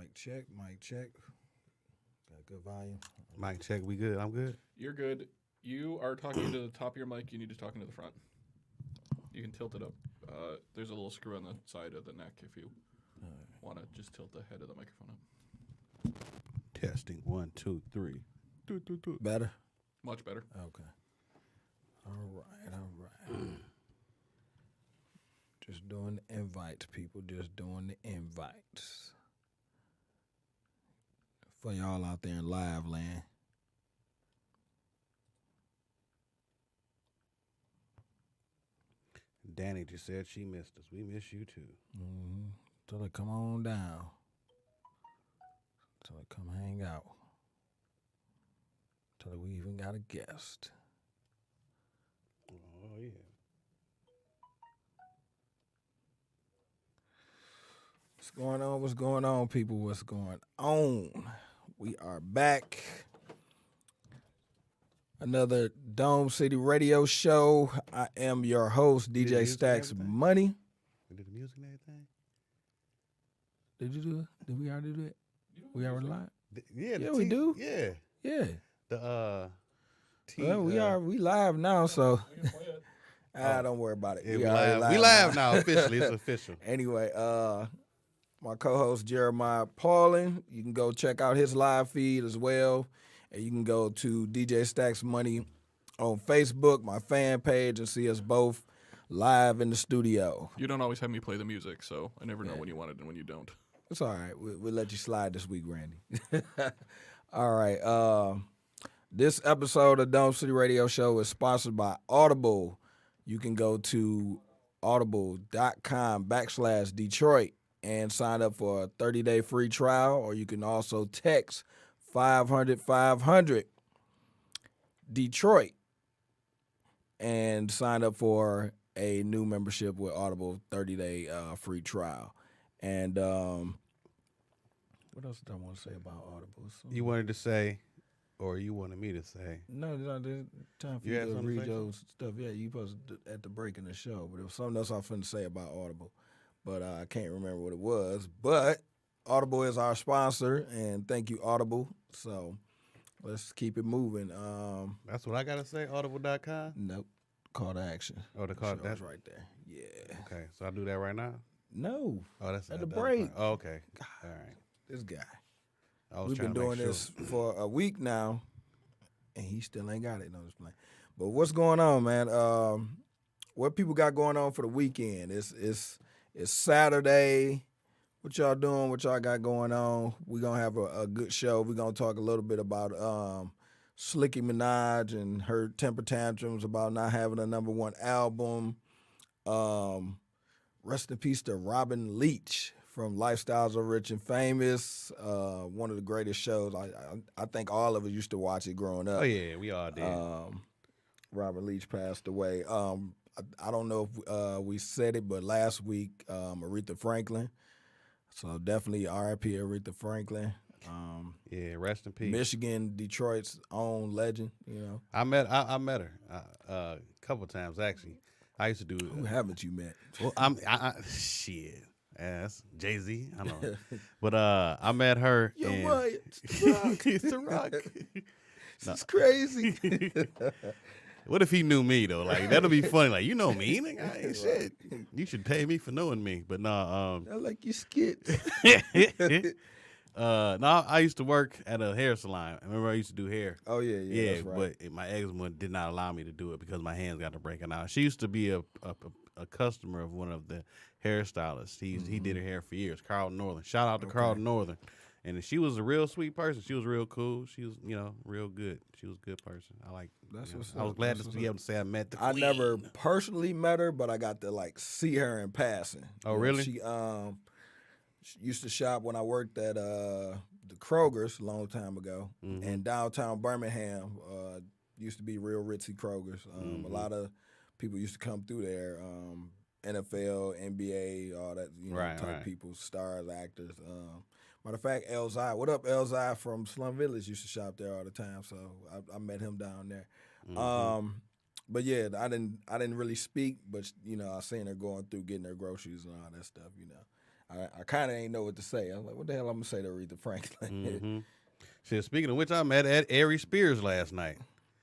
Mic check, mic check. Got good volume. Mic check, we good? I'm good. You're good. You are talking to the top of your mic. You need to talk into the front. You can tilt it up. There's a little screw on the side of the neck if you want to just tilt the head of the microphone up. Testing 1, 2, 3. Better? Much better. Okay. All right. Just doing the invites, people. Just doing the invites. For y'all out there in live land. Danny just said she missed us. We miss you too. Mm-hmm. Tell her come on down. Tell her come hang out. Tell her we even got a guest. Oh, yeah. What's going on? What's going on, people? What's going on? We are back. Another Dome City radio show. I am your host, DJ Stacks Money. We did the music and everything? Did you do it? Did we already do it? We already live? Yeah, we do. Yeah. Yeah. The Well, we live now, so don't worry about it. Yeah, we live now officially. It's official. Anyway, my co-host Jeremiah Paulin. You can go check out his live feed as well. And you can go to DJ Stacks Money on Facebook, my fan page, and see us both live in the studio. You don't always have me play the music, so I never know when you want it and when you don't. It's all right. We'll let you slide this week, Randy. All right. This episode of Dome City Radio Show is sponsored by Audible. You can go to audible.com/Detroit and sign up for a 30-day free trial, or you can also text 500 Detroit and sign up for a new membership with Audible 30-day free trial. And what else did I want to say about Audible? You wanted to say, or you wanted me to say? No, there's time for you to read your stuff. Yeah, you supposed to at the break in the show. But there was something else I was finna say about Audible, but I can't remember what it was. But Audible is our sponsor, and thank you, Audible. So let's keep it moving. That's what I gotta say. Audible.com. Nope. Call to action. Oh, the call. That's right there. Yeah. Okay, so I do that right now. No. Oh, that's at the break. Oh, okay. All right. This guy. We've been doing this for a week now, and he still ain't got it. No, just playing. But what's going on, man? What people got going on for the weekend? It's Saturday. What y'all doing? What y'all got going on? We're going to have a good show. We're going to talk a little bit about Slicky Minaj and her temper tantrums about not having a #1 album. Rest in peace to Robin Leach from Lifestyles of Rich and Famous. One of the greatest shows. I think all of us used to watch it growing up. Oh, yeah, we all did. Robin Leach passed away. I don't know if we said it, but last week, Aretha Franklin. So definitely R.I.P. Aretha Franklin. Yeah, rest in peace. Michigan, Detroit's own legend. You know, I met her a couple times actually. I used to do. Who haven't you met? Well, shit. That's Jay-Z. I know, but I met her. Yo, and what? It's The Rock. It's The Rock. It's crazy. What if he knew me though? Like that'll be funny. Like you know me, nigga. I ain't shit. You should pay me for knowing me. But no, I like your skits. no, I used to work at a hair salon. Remember I used to do hair. Oh yeah, that's right. But my ex-one did not allow me to do it because my hands got to breaking out. She used to be a customer of one of the hairstylists. He did her hair for years. Carlton Northern. Shout out to Carlton Northern. And she was a real sweet person. She was real cool. She was, real good. She was a good person. I like. I was glad to be able to say I met the queen. I never personally met her, but I got to see her in passing. Oh, really? She used to shop when I worked at the Kroger's a long time ago, and downtown Birmingham used to be real ritzy Kroger's. A lot of people used to come through there. NFL, NBA, all that type people, stars, actors. Matter of fact, Elzai, what up, Elzai from Slum Village used to shop there all the time, so I met him down there. But yeah, I didn't really speak, but I seen her going through getting her groceries and all that stuff. I kind of ain't know what to say. I'm like, what the hell I'm gonna say to Aretha Franklin? Mm-hmm. Shit, speaking of which, I met at Ari Spears last night.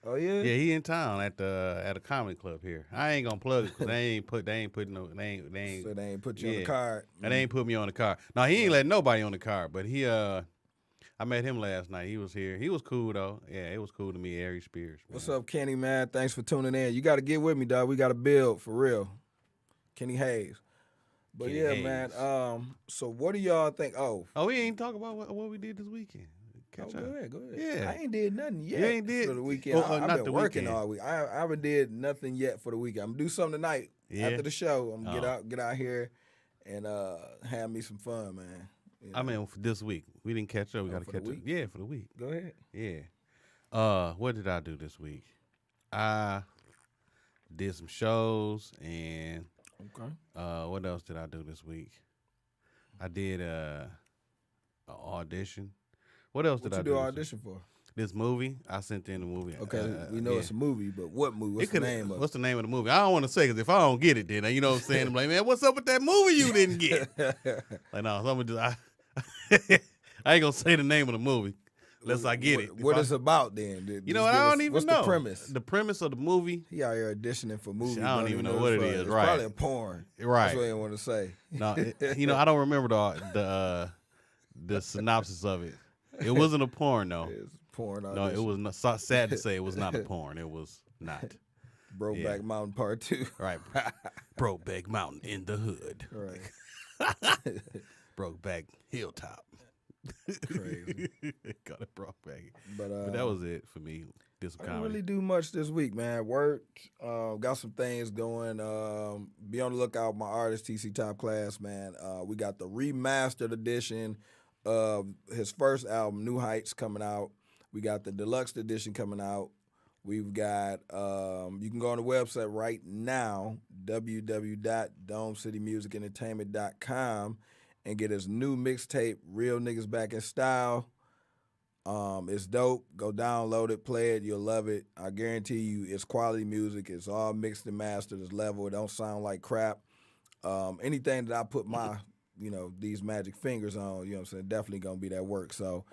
Oh yeah. Yeah, he in town at a comedy club here. I ain't gonna plug it because they ain't put no they ain't So they ain't put you on the card. And they ain't put me on the card. No, he ain't let nobody on the card. But I met him last night. He was here. He was cool though. Yeah, it was cool to meet Ari Spears. Man. What's up, Kenny, man? Thanks for tuning in. You got to get with me, dog. We got to build for real. Kenny Hayes. But Kenny yeah, Hayes. man. So what do y'all think? Oh, we ain't talk about what we did this weekend. Catch up. Go ahead. Yeah. I ain't did nothing yet. You ain't did for the weekend. I've not been the working weekend. all week. I haven't did nothing yet for the weekend. I'm gonna do something tonight after the show. I'm gonna get out here and have me some fun, man. You know? I mean, for this week, we didn't catch up. We got to catch up. Yeah, for the week. Go ahead. Yeah. What did I do this week? I did some shows and what else did I do this week? I did an audition. What else did I do? What you do audition for? This movie. I sent in the movie. Okay, we know it's a movie, but what movie? What's the name of it? What's the name of the movie? I don't want to say because if I don't get it, then you know what I'm saying. I'm like, man, what's up with that movie you didn't get? Like, no, so I'm gonna I ain't gonna say the name of the movie unless I get it. What it's about then? You know what? I don't even know. What's the premise? The premise of the movie. He out here auditioning for movies. I don't even know what it is. It's right? Probably a porn. Right. That's what I want to say. No, I don't remember the synopsis of it. It wasn't a porn though. It's a porn. No, Audition. it was not, sad to say it was not a porn. It was not. Brokeback Mountain Part 2. Right. Brokeback Mountain in the hood. Right. Brokeback Hilltop. Crazy. Got it Brokeback. But that was it for me. Did some I didn't comedy. really do much this week, man. Worked. Got some things going. Be on the lookout for my artist, TC Top Class, man. We got the remastered edition of his first album, New Heights, coming out. We got the deluxe edition coming out. We've got, you can go on the website right now, www.domecitymusicentertainment.com, and get his new mixtape, Real Niggas Back in Style. It's dope. Go download it, play it. You'll love it. I guarantee you it's quality music. It's all mixed and mastered. It's level. It don't sound like crap. Anything that I put my, these magic fingers on, you know what I'm saying, definitely going to be that work. So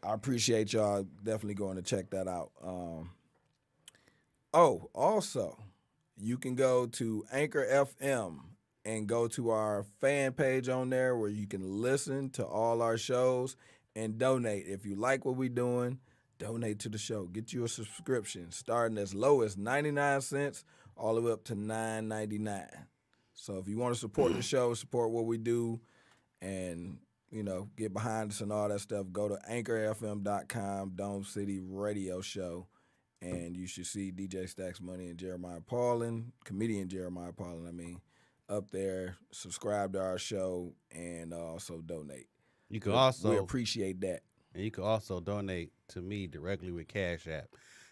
I appreciate y'all definitely going to check that out. Also, you can go to Anchor FM and go to our fan page on there where you can listen to all our shows and donate. If you like what we're doing, donate to the show. Get you a subscription starting as low as 99 cents all the way up to $9.99. So if you want to support the show, support what we do, and, get behind us and all that stuff, go to anchorfm.com, Dome City Radio Show. And you should see DJ Stacks Money and Jeremiah Paulin, comedian Jeremiah Paulin, up there. Subscribe to our show and also donate. You can also we appreciate that. And you can also donate to me directly with Cash App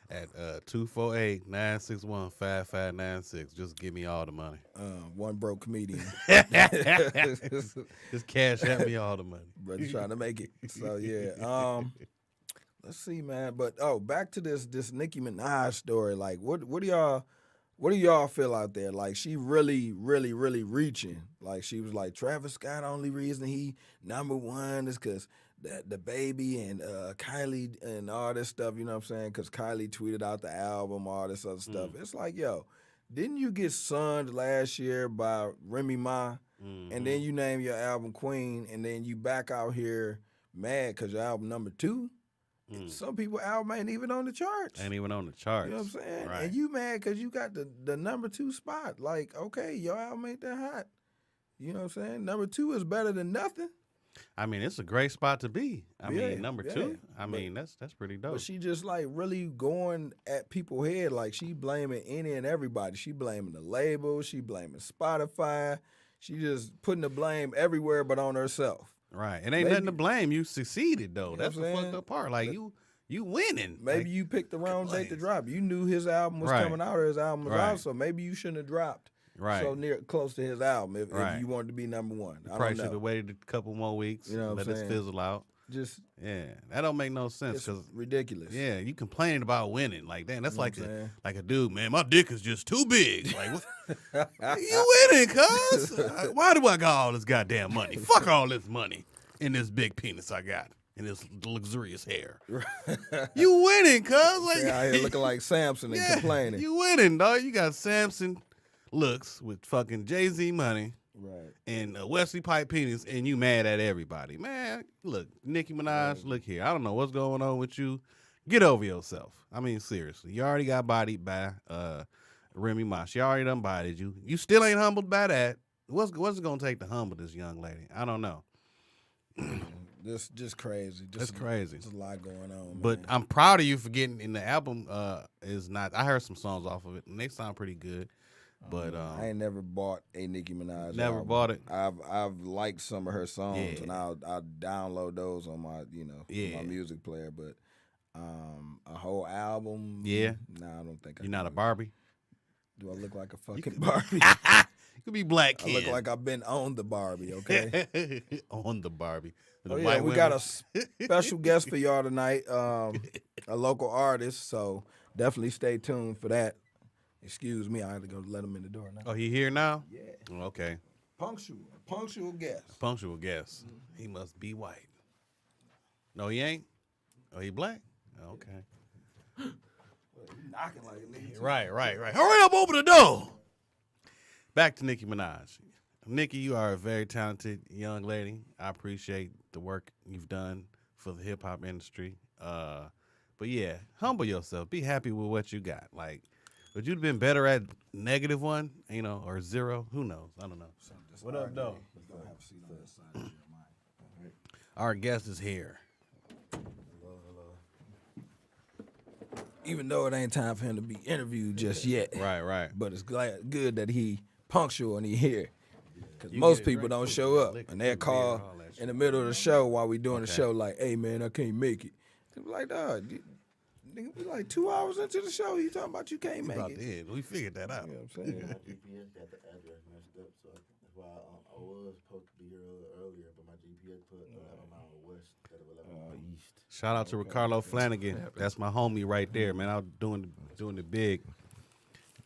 at 248-961-5596. Just give me all the money. One broke comedian. Just Cash App me all the money. Brother trying to make it. So yeah. Let's see, man. But back to this Nicki Minaj story. Like, what do y'all feel out there? Like, she really, really, really reaching. Like, she was like, Travis Scott, only reason he #1 is because the baby and Kylie and all this stuff, you know what I'm saying? Because Kylie tweeted out the album, all this other stuff. It's like, yo, didn't you get sunned last year by Remy Ma? Mm-hmm. And then you name your album Queen, and then you back out here mad because your album #2? Some people album ain't even on the charts. Ain't even on the charts. You know what I'm saying? Right. And you mad because you got the #2 spot. Like, okay, your album ain't that hot. You know what I'm saying? #2 is better than nothing. I mean, it's a great spot to be. I mean, #2. Yeah. That's pretty dope. But she just like really going at people's head. Like, she blaming any and everybody. She blaming the label. She blaming Spotify. She just putting the blame everywhere but on herself. Right. It ain't nothing to blame. You succeeded, though. You know that's the fucked up part. Like, you winning. Maybe you picked the wrong date to drop. You knew his album was coming out or his album was out, so maybe you shouldn't have dropped close to his album if you wanted to be #1. You probably should have waited a couple more weeks. You know what I'm saying? Let this fizzle out. That don't make no sense. It's ridiculous. Yeah, you complaining about winning. Like, damn, that's like a dude, man, my dick is just too big. Like, You winning, cuz. Why do I got all this goddamn money? Fuck all this money in this big penis I got and this luxurious hair. You winning, cuz. Like, out here looking like Samson and complaining. You winning, dog. You got Samson looks with fucking Jay-Z money. Right. And Wesley Pipe penis, and you mad at everybody. Man, look, Nicki Minaj, look here. I don't know what's going on with you. Get over yourself. I mean, seriously. You already got bodied by Remy Ma. She already done bodied you. You still ain't humbled by that. What's it going to take to humble this young lady? I don't know. Just crazy. That's crazy. There's a lot going on, But man. I'm proud of you for getting in the album. Is not. I heard some songs off of it, and they sound pretty good. But I ain't never bought a Nicki Minaj Never album. bought it? I've liked some of her songs, Yeah. and I'll download those on my Yeah. my music player. But a whole album, Yeah. Nah, I don't think. You're not a Barbie. Do I look like a fucking Barbie? You could be Black I Ken. look like I've been on the Barbie. Okay. On the Barbie. The Oh yeah, white we women. got a special guest for y'all tonight. A local artist, so definitely stay tuned for that. Excuse me, I had to go let him in the door now. Oh, he here now? Yeah. Oh, okay. Punctual guest. Punctual guess. He must be white. No, he ain't. Oh, he black. Oh, okay. Knocking like a nigga. Right. Hurry up, open the door. Back to Nicki Minaj. Nicki, you are a very talented young lady. I appreciate the work you've done for the hip hop industry. But yeah, humble yourself. Be happy with what you got. Like, would you have been better at -1, or 0? Who knows? I don't know. What up, though? Our guest is here. Even though it ain't time for him to be interviewed just yet. Right. But it's good that he punctual and he here. Because most people don't show up. And they'll call in the middle of the show while we doing the show like, hey, man, I can't make it. They be like, dog, nigga, we like 2 hours into the show. You talking about you can't make it. We figured that out. You know what I'm saying? My GPS got the address messed up, so that's why I was supposed to be here a little earlier, but my GPS put 11 miles west instead of 11 miles east. Shout out to Ricardo Flanagan. That's my homie right there, man. I was doing it big.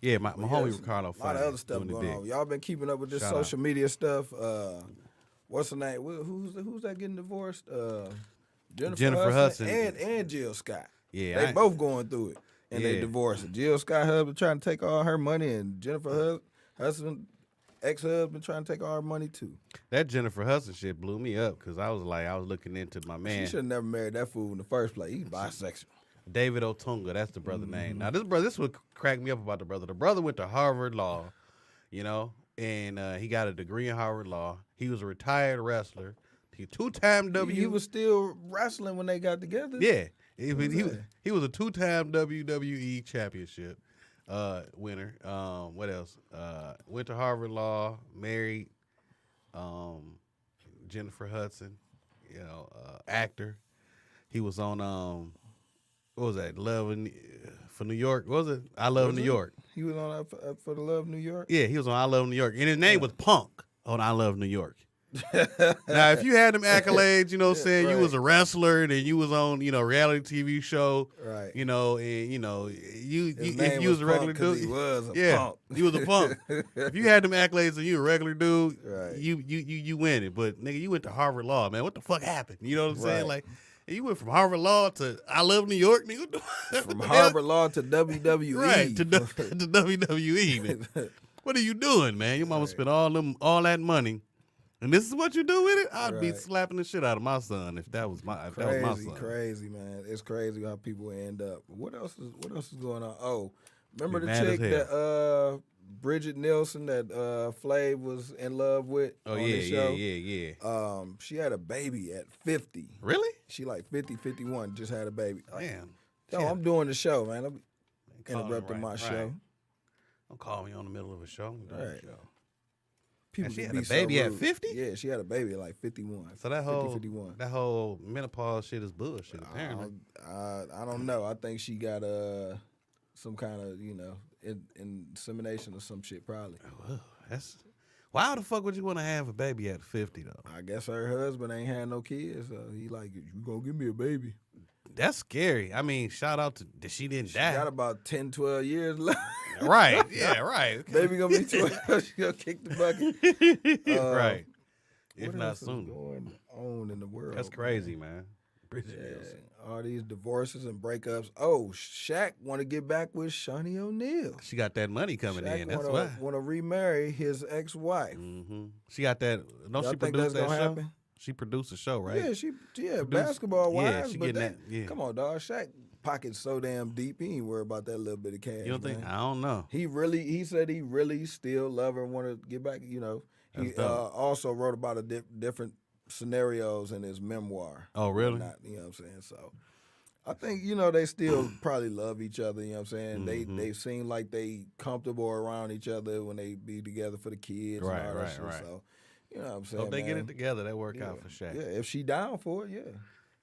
Yeah, my homie Ricardo A lot Flanagan. of other stuff doing it going big. on. Y'all been keeping up with this Shout social media stuff. What's her name? Who's that getting divorced? Jennifer Hudson. and Jill Scott. Yeah, They both going through it. And they Yeah. divorced. Jill Scott husband trying to take all her money, and Jennifer husband, ex-husband trying to take all her money too. That Jennifer Hudson shit blew me up because I was looking into my She man should have never married that fool in the first place. He's bisexual. David Otunga. That's the brother name. Now this would crack me up about the brother. The brother went to Harvard Law, and he got a degree in Harvard Law. He was a retired wrestler. He two-time He was still wrestling when they got together. Yeah. He was a two-time WWE championship winner. What else? Went to Harvard Law, married Jennifer Hudson, actor. He was on what was that? For New York. What was it? I Love New York. He was on for the Love New York. Yeah, he was on I Love New York. And his name was Punk on I Love New York. Now, if you had them accolades, saying you was a wrestler and you was on, reality TV show, Right. and you His if name you was a Punk regular 'cause dude, he was a yeah, punk. you was a punk. If you had them accolades and you a regular dude, Right. you win it. But nigga, you went to Harvard Law, man. What the fuck happened? You know what I'm saying? Right. Like, you went from Harvard Law to I Love New York, nigga. What the- From what the hell? Harvard Law to WWE. Right, to WWE, man. What are you doing, man? Your mama spent all that money, and this is what you do with it? I'd be Right. slapping the shit out of my son if that was my son. Crazy, man. It's crazy how people end up. What else is going on? Oh, remember You the mad as chick that Bridget Nielsen that Flav was in love with Oh on yeah, the show? yeah. She had a baby at 50. Really? She like 50, 51, just had a baby. Man. Yo, I'm doing the show, man. I'm Call me, interrupting my right. show. Don't call me on the middle of a show. I'm doing a Right. show. People she can had a be so baby at rude. 50? Yeah, she had a baby at like 51. So that 51. whole menopause shit is bullshit, apparently. I don't know. I think she got some kind of insemination or some shit probably. That's why the fuck would you want to have a baby at 50 though? I guess her husband ain't had no kids, so he like, you gonna give me a baby? That's scary. I mean, shout out to that she didn't She die. got about 10, 12 years left. Right. Yeah, right. Baby gonna be 12. She gonna kick the bucket. Right. If What not else is sooner. going on in the world? That's crazy, man. Bridget Yeah, Nielsen. all these divorces and breakups. Oh, Shaq want to get back with Shawnee O'Neal. She got that money coming Shaq in. That's why. want to remarry his ex-wife. She got that. Don't Y'all she think produce that's that gonna show? happen? She produced a show, right? Yeah, basketball wise. yeah, she but getting that. Yeah. Come on, dog. Shaq pocket's so damn deep. He ain't worried about that little bit of cash. You don't think? man. I don't know. He said he really still love her and want to get back. You know, he That's dope. also wrote about different scenarios in his memoir. Oh, really? You know what I'm saying? So I think, they still probably love each other. You know what I'm saying? They seem like they comfortable around each other when they be together for the kids and all that shit. Right. So, you know what I'm saying? If they get man? it together, that work out for Shaq. Yeah, if she down for it, yeah.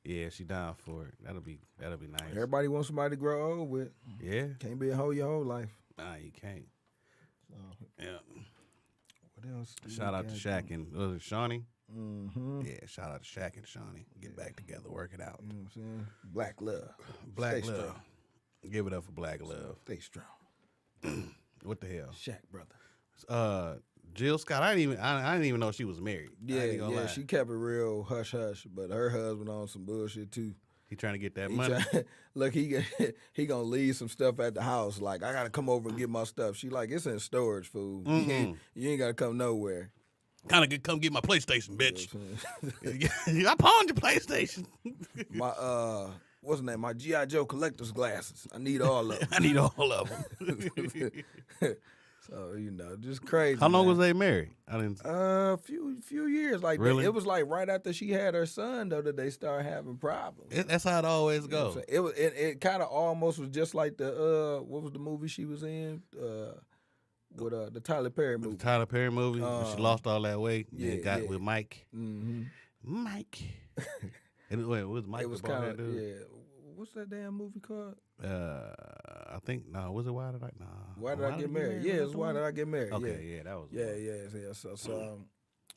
Yeah, she down for it. That'll be nice. Everybody wants somebody to grow old with. Yeah. Can't be a hoe your whole life. Nah, you can't. So, Yeah. what else? Shout out to Shaq and was it Shawnee? Mm-hmm. Yeah, shout out to Shaq and Shawnee. Get back together, work it out. You know what I'm saying? Black love. Black Stay love. strong. Give it up for Black love. Stay strong. What the hell? Shaq, brother. Jill Scott. I didn't even know she was married. I ain't gonna lie. She kept it real hush hush, but her husband on some bullshit too. He trying to get that money. Look, he gonna leave some stuff at the house. Like, I gotta come over and get my stuff. She like, it's in storage, fool. You ain't gotta come nowhere. Kind of come get my PlayStation, bitch. I pawned your PlayStation. My what's the name? My G.I. Joe collector's glasses. I need all of them. I need all of them. So, just crazy. How long man. was they married? I didn't. Few years. Like, Really? it was like right after she had her son though that they started having problems. That's how it always You know goes. what I'm saying? It kind of almost was just like the what was the movie she was in with the Tyler Perry movie. The Tyler Perry movie. When she lost all that weight. yeah, and got yeah. with Mike. Mm-hmm. Mike. And wait, was Mike It was the bald kind head of dude? What's that damn movie called? I think no. Was it Why Did I? Nah. Why Did I Get Married? Yeah, it's Why Did I Get Married? Okay, yeah, that was. the one. Yeah. So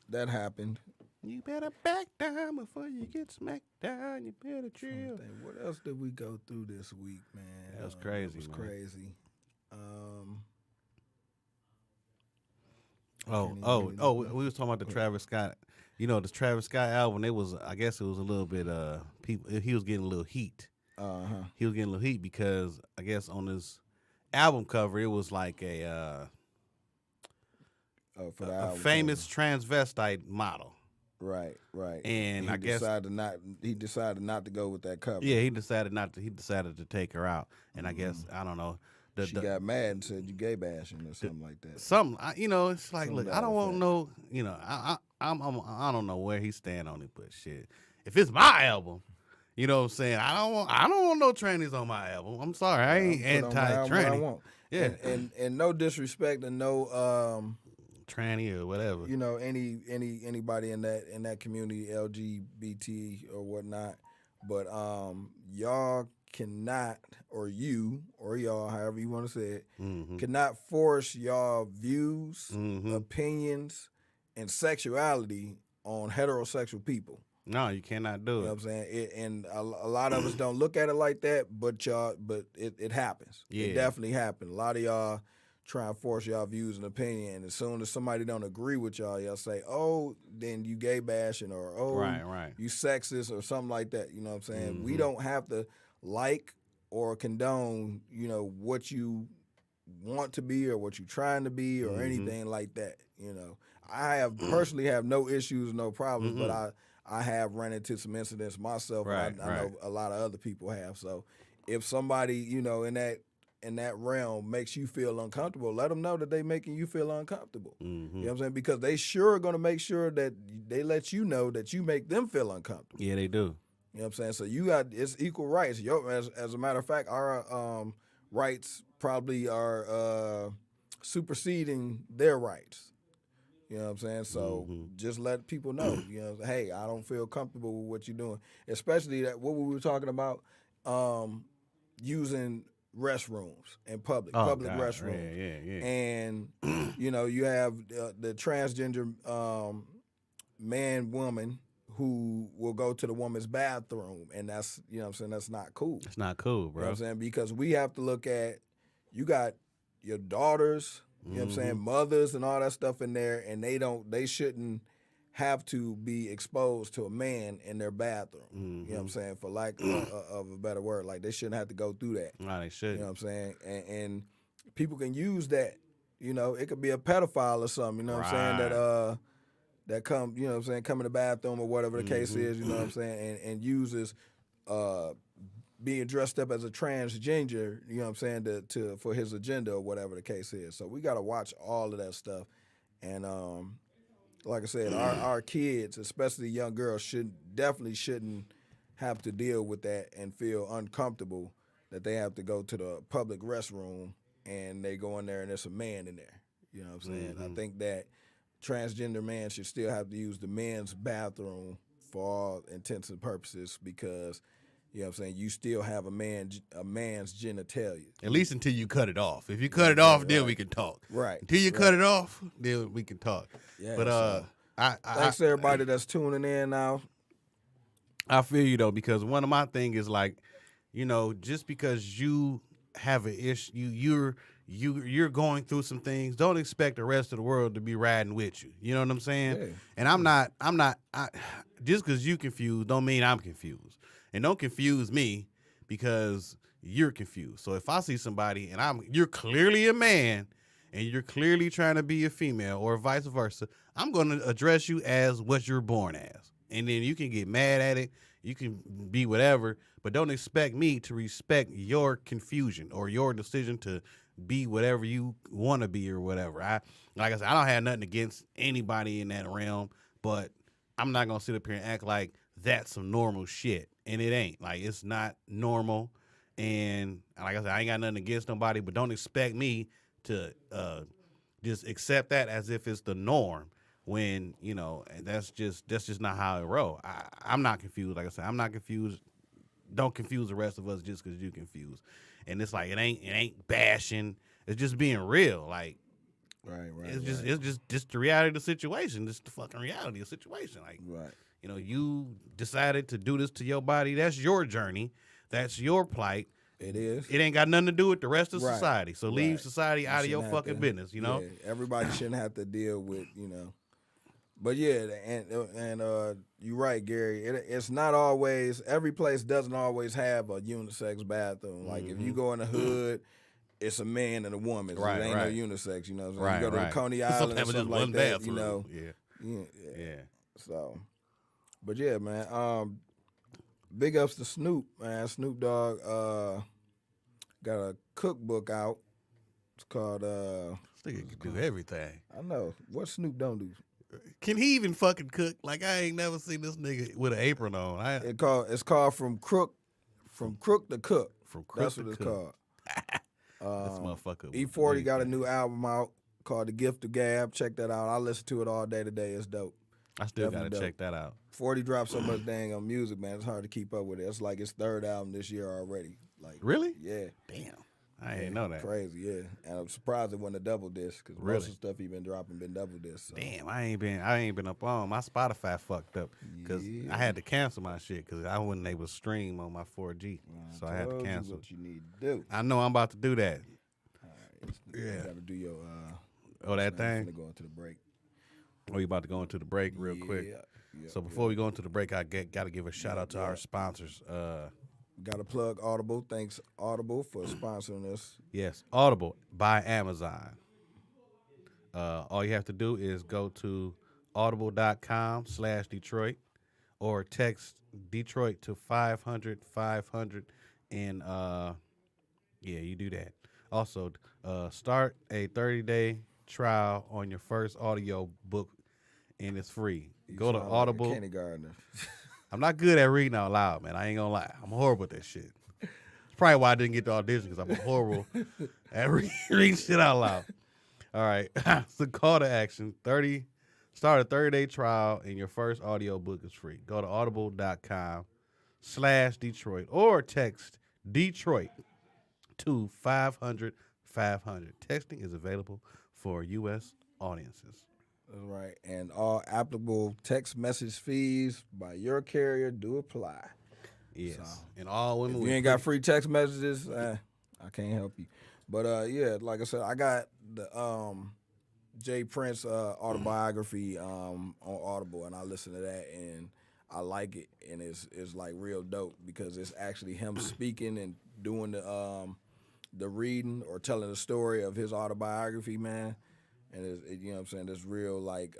that happened. You better back down before you get smacked down. You better chill. What else did we go through this week, man? That was crazy, It was man. crazy. We was talking about the Travis Scott. The Travis Scott album. I guess it was a little bit. He was getting a little heat. He was getting a little heat because I guess on his album cover it was like a famous transvestite model. Right. And I guess he decided not to go with that cover. yeah, he decided to take her out, and I guess I don't know. She got mad and said you gay bashing or something like that. Something, it's like, Something look, to I that don't want effect. no, I don't know where he stand on it, but shit, if it's my album, you know what I'm saying, I don't want no trannies on my album. I'm sorry, I ain't Put on my album what I anti-tranny. want. Yeah, And no disrespect and no tranny or whatever. anybody in that community, LGBT or whatnot, but y'all cannot, or you or y'all, however you want to say it, cannot force y'all views, opinions, and sexuality on heterosexual people. No, you cannot do You know it. what I'm saying? And a lot of us don't look at it like that, but it happens. Yeah. It definitely happens. A lot of y'all try and force y'all views and opinion, and as soon as somebody don't agree with y'all say, oh, then you gay bashing, or oh, Right. you sexist, or something like that. You know what I'm saying? We don't have to like or condone, what you want to be or what you're trying to be or anything like that. I personally have no issues, no problems, but I have run into some incidents myself. Right, and I know a lot of other people have. So if somebody, in that realm makes you feel uncomfortable, let them know that they making you feel uncomfortable. You know what I'm saying? Because they sure are going to make sure that they let you know that you make them feel uncomfortable. Yeah, they do. You know what I'm saying? So it's equal rights. As a matter of fact, our rights probably are superseding their rights. You know what I'm saying? So just let people know, hey, I don't feel comfortable with what you're doing. Especially what we were talking about, using restrooms in public restrooms. Yeah. And, you have the transgender man, woman who will go to the woman's bathroom, and that's, you know what I'm saying, that's not cool. It's not cool, You know bro. what I'm saying? Because we have to look at, you got your daughters, you know what I'm saying, mothers and all that stuff in there, and they shouldn't have to be exposed to a man in their bathroom. You know what I'm saying? For lack of a better word, like they shouldn't have to go through that. No, they should. You know what I'm saying? And people can use that. You know, it could be a pedophile or something. You know what I'm saying? That come, you know what I'm saying, come in the bathroom or whatever the case is. You know what I'm saying? And uses being dressed up as a transgender. You know what I'm saying? To for his agenda or whatever the case is. So we got to watch all of that stuff. And like I said, our kids, especially young girls, definitely shouldn't have to deal with that and feel uncomfortable that they have to go to the public restroom and they go in there and there's a man in there. You know what I'm saying? I think that transgender man should still have to use the men's bathroom for all intents and purposes because, you know what I'm saying, you still have a man's genitalia. At least until you cut it off. If you cut it off, then we can talk. Right. Until you cut it off, then we can talk. Yeah, But so thanks to everybody that's tuning in now. I feel you though, because one of my thing is like, you know, just because you have an issue, you're going through some things, don't expect the rest of the world to be riding with you. You know what I'm saying? Yeah. And I'm not just because you confused don't mean I'm confused. And don't confuse me because you're confused. So if I see somebody and you're clearly a man and you're clearly trying to be a female or vice versa, I'm going to address you as what you're born as. And then you can get mad at it. You can be whatever, but don't expect me to respect your confusion or your decision to be whatever you want to be or whatever. Like I said, I don't have nothing against anybody in that realm, but I'm not going to sit up here and act like that's some normal shit. And it ain't. Like, it's not normal. And like I said, I ain't got nothing against nobody, but don't expect me to just accept that as if it's the norm when, you know, that's just not how it roll. I'm not confused. Like I said, I'm not confused. Don't confuse the rest of us just because you confused. And it's like, it ain't bashing. It's just being real. Like, Right. It's just the reality of the situation. Just the fucking reality of the situation. Like, Right. you know, you decided to do this to your body. That's your journey. That's your plight. It is. It ain't got nothing to do with the rest of Right. society. So leave Right. society out of your Shouldn't have fucking to- business, you know? Yeah, everybody shouldn't have to deal with, you know. But yeah, and you're right, Gary. It's not always, every place doesn't always have a unisex bathroom. Like if you go in the hood, it's a man and a woman. So Right, it ain't right. no unisex, you know what I'm saying? Right, You go to right. the Coney Island or Sometimes it's something just like one that, bathroom. you know. Yeah. Yeah. So, but yeah, man. Big ups to Snoop, man. Snoop Dogg got a cookbook out. It's called This nigga can do everything. I know. What Snoop don't do? Can he even fucking cook? Like, I ain't never seen this nigga with an apron on. It's called From Crook to Cook. From crook That's to what it's cook. called. This motherfucker. E40 got a new album out called The Gift of Gab. Check that out. I listen to it all day today. It's dope. I still Definitely gotta dope. check that out. 40 dropped so much dang on music, man. It's hard to keep up with it. It's like his third album this year already. Like Really? Yeah. Damn. I didn't know that. Crazy, yeah. And I'm surprised it wasn't a double disc because Really? most of the stuff he been dropping been double disc. So. Damn, I ain't been up on my Spotify fucked up because I had to cancel my shit because I wasn't able to stream on my 4G, so I had to Told you cancel. what you need to do. I know I'm about to do that. You got to do your. Oh, that I'm thing. finna go into the break. Oh, you about to go into the break real quick. Yeah, So before we go into the break, I got to give a shout out to our sponsors. Got to plug Audible. Thanks Audible for sponsoring us. Yes, Audible by Amazon. All you have to do is go to audible.com/Detroit or text Detroit to 500 and you do that. Also, start a 30-day trial on your first audio book and it's free. Go to Sound like a Audible. kindergartner. I'm not good at reading out loud, man. I ain't gonna lie. I'm horrible at that shit. It's probably why I didn't get the audition because I'm horrible at reading shit out loud. All right. So call to action. Start a 30-day trial and your first audio book is free. Go to audible.com/Detroit or text Detroit to 500. Texting is available for U.S. audiences. That's right. And all applicable text message fees by your carrier do apply. Yes. So, And all women. if with you ain't got free text messages, I can't help you. But yeah, like I said, I got the Jay Prince autobiography on Audible, and I listen to that, and I like it, and it's like real dope because it's actually him speaking and doing the reading or telling the story of his autobiography, man. And you know what I'm saying, it's real like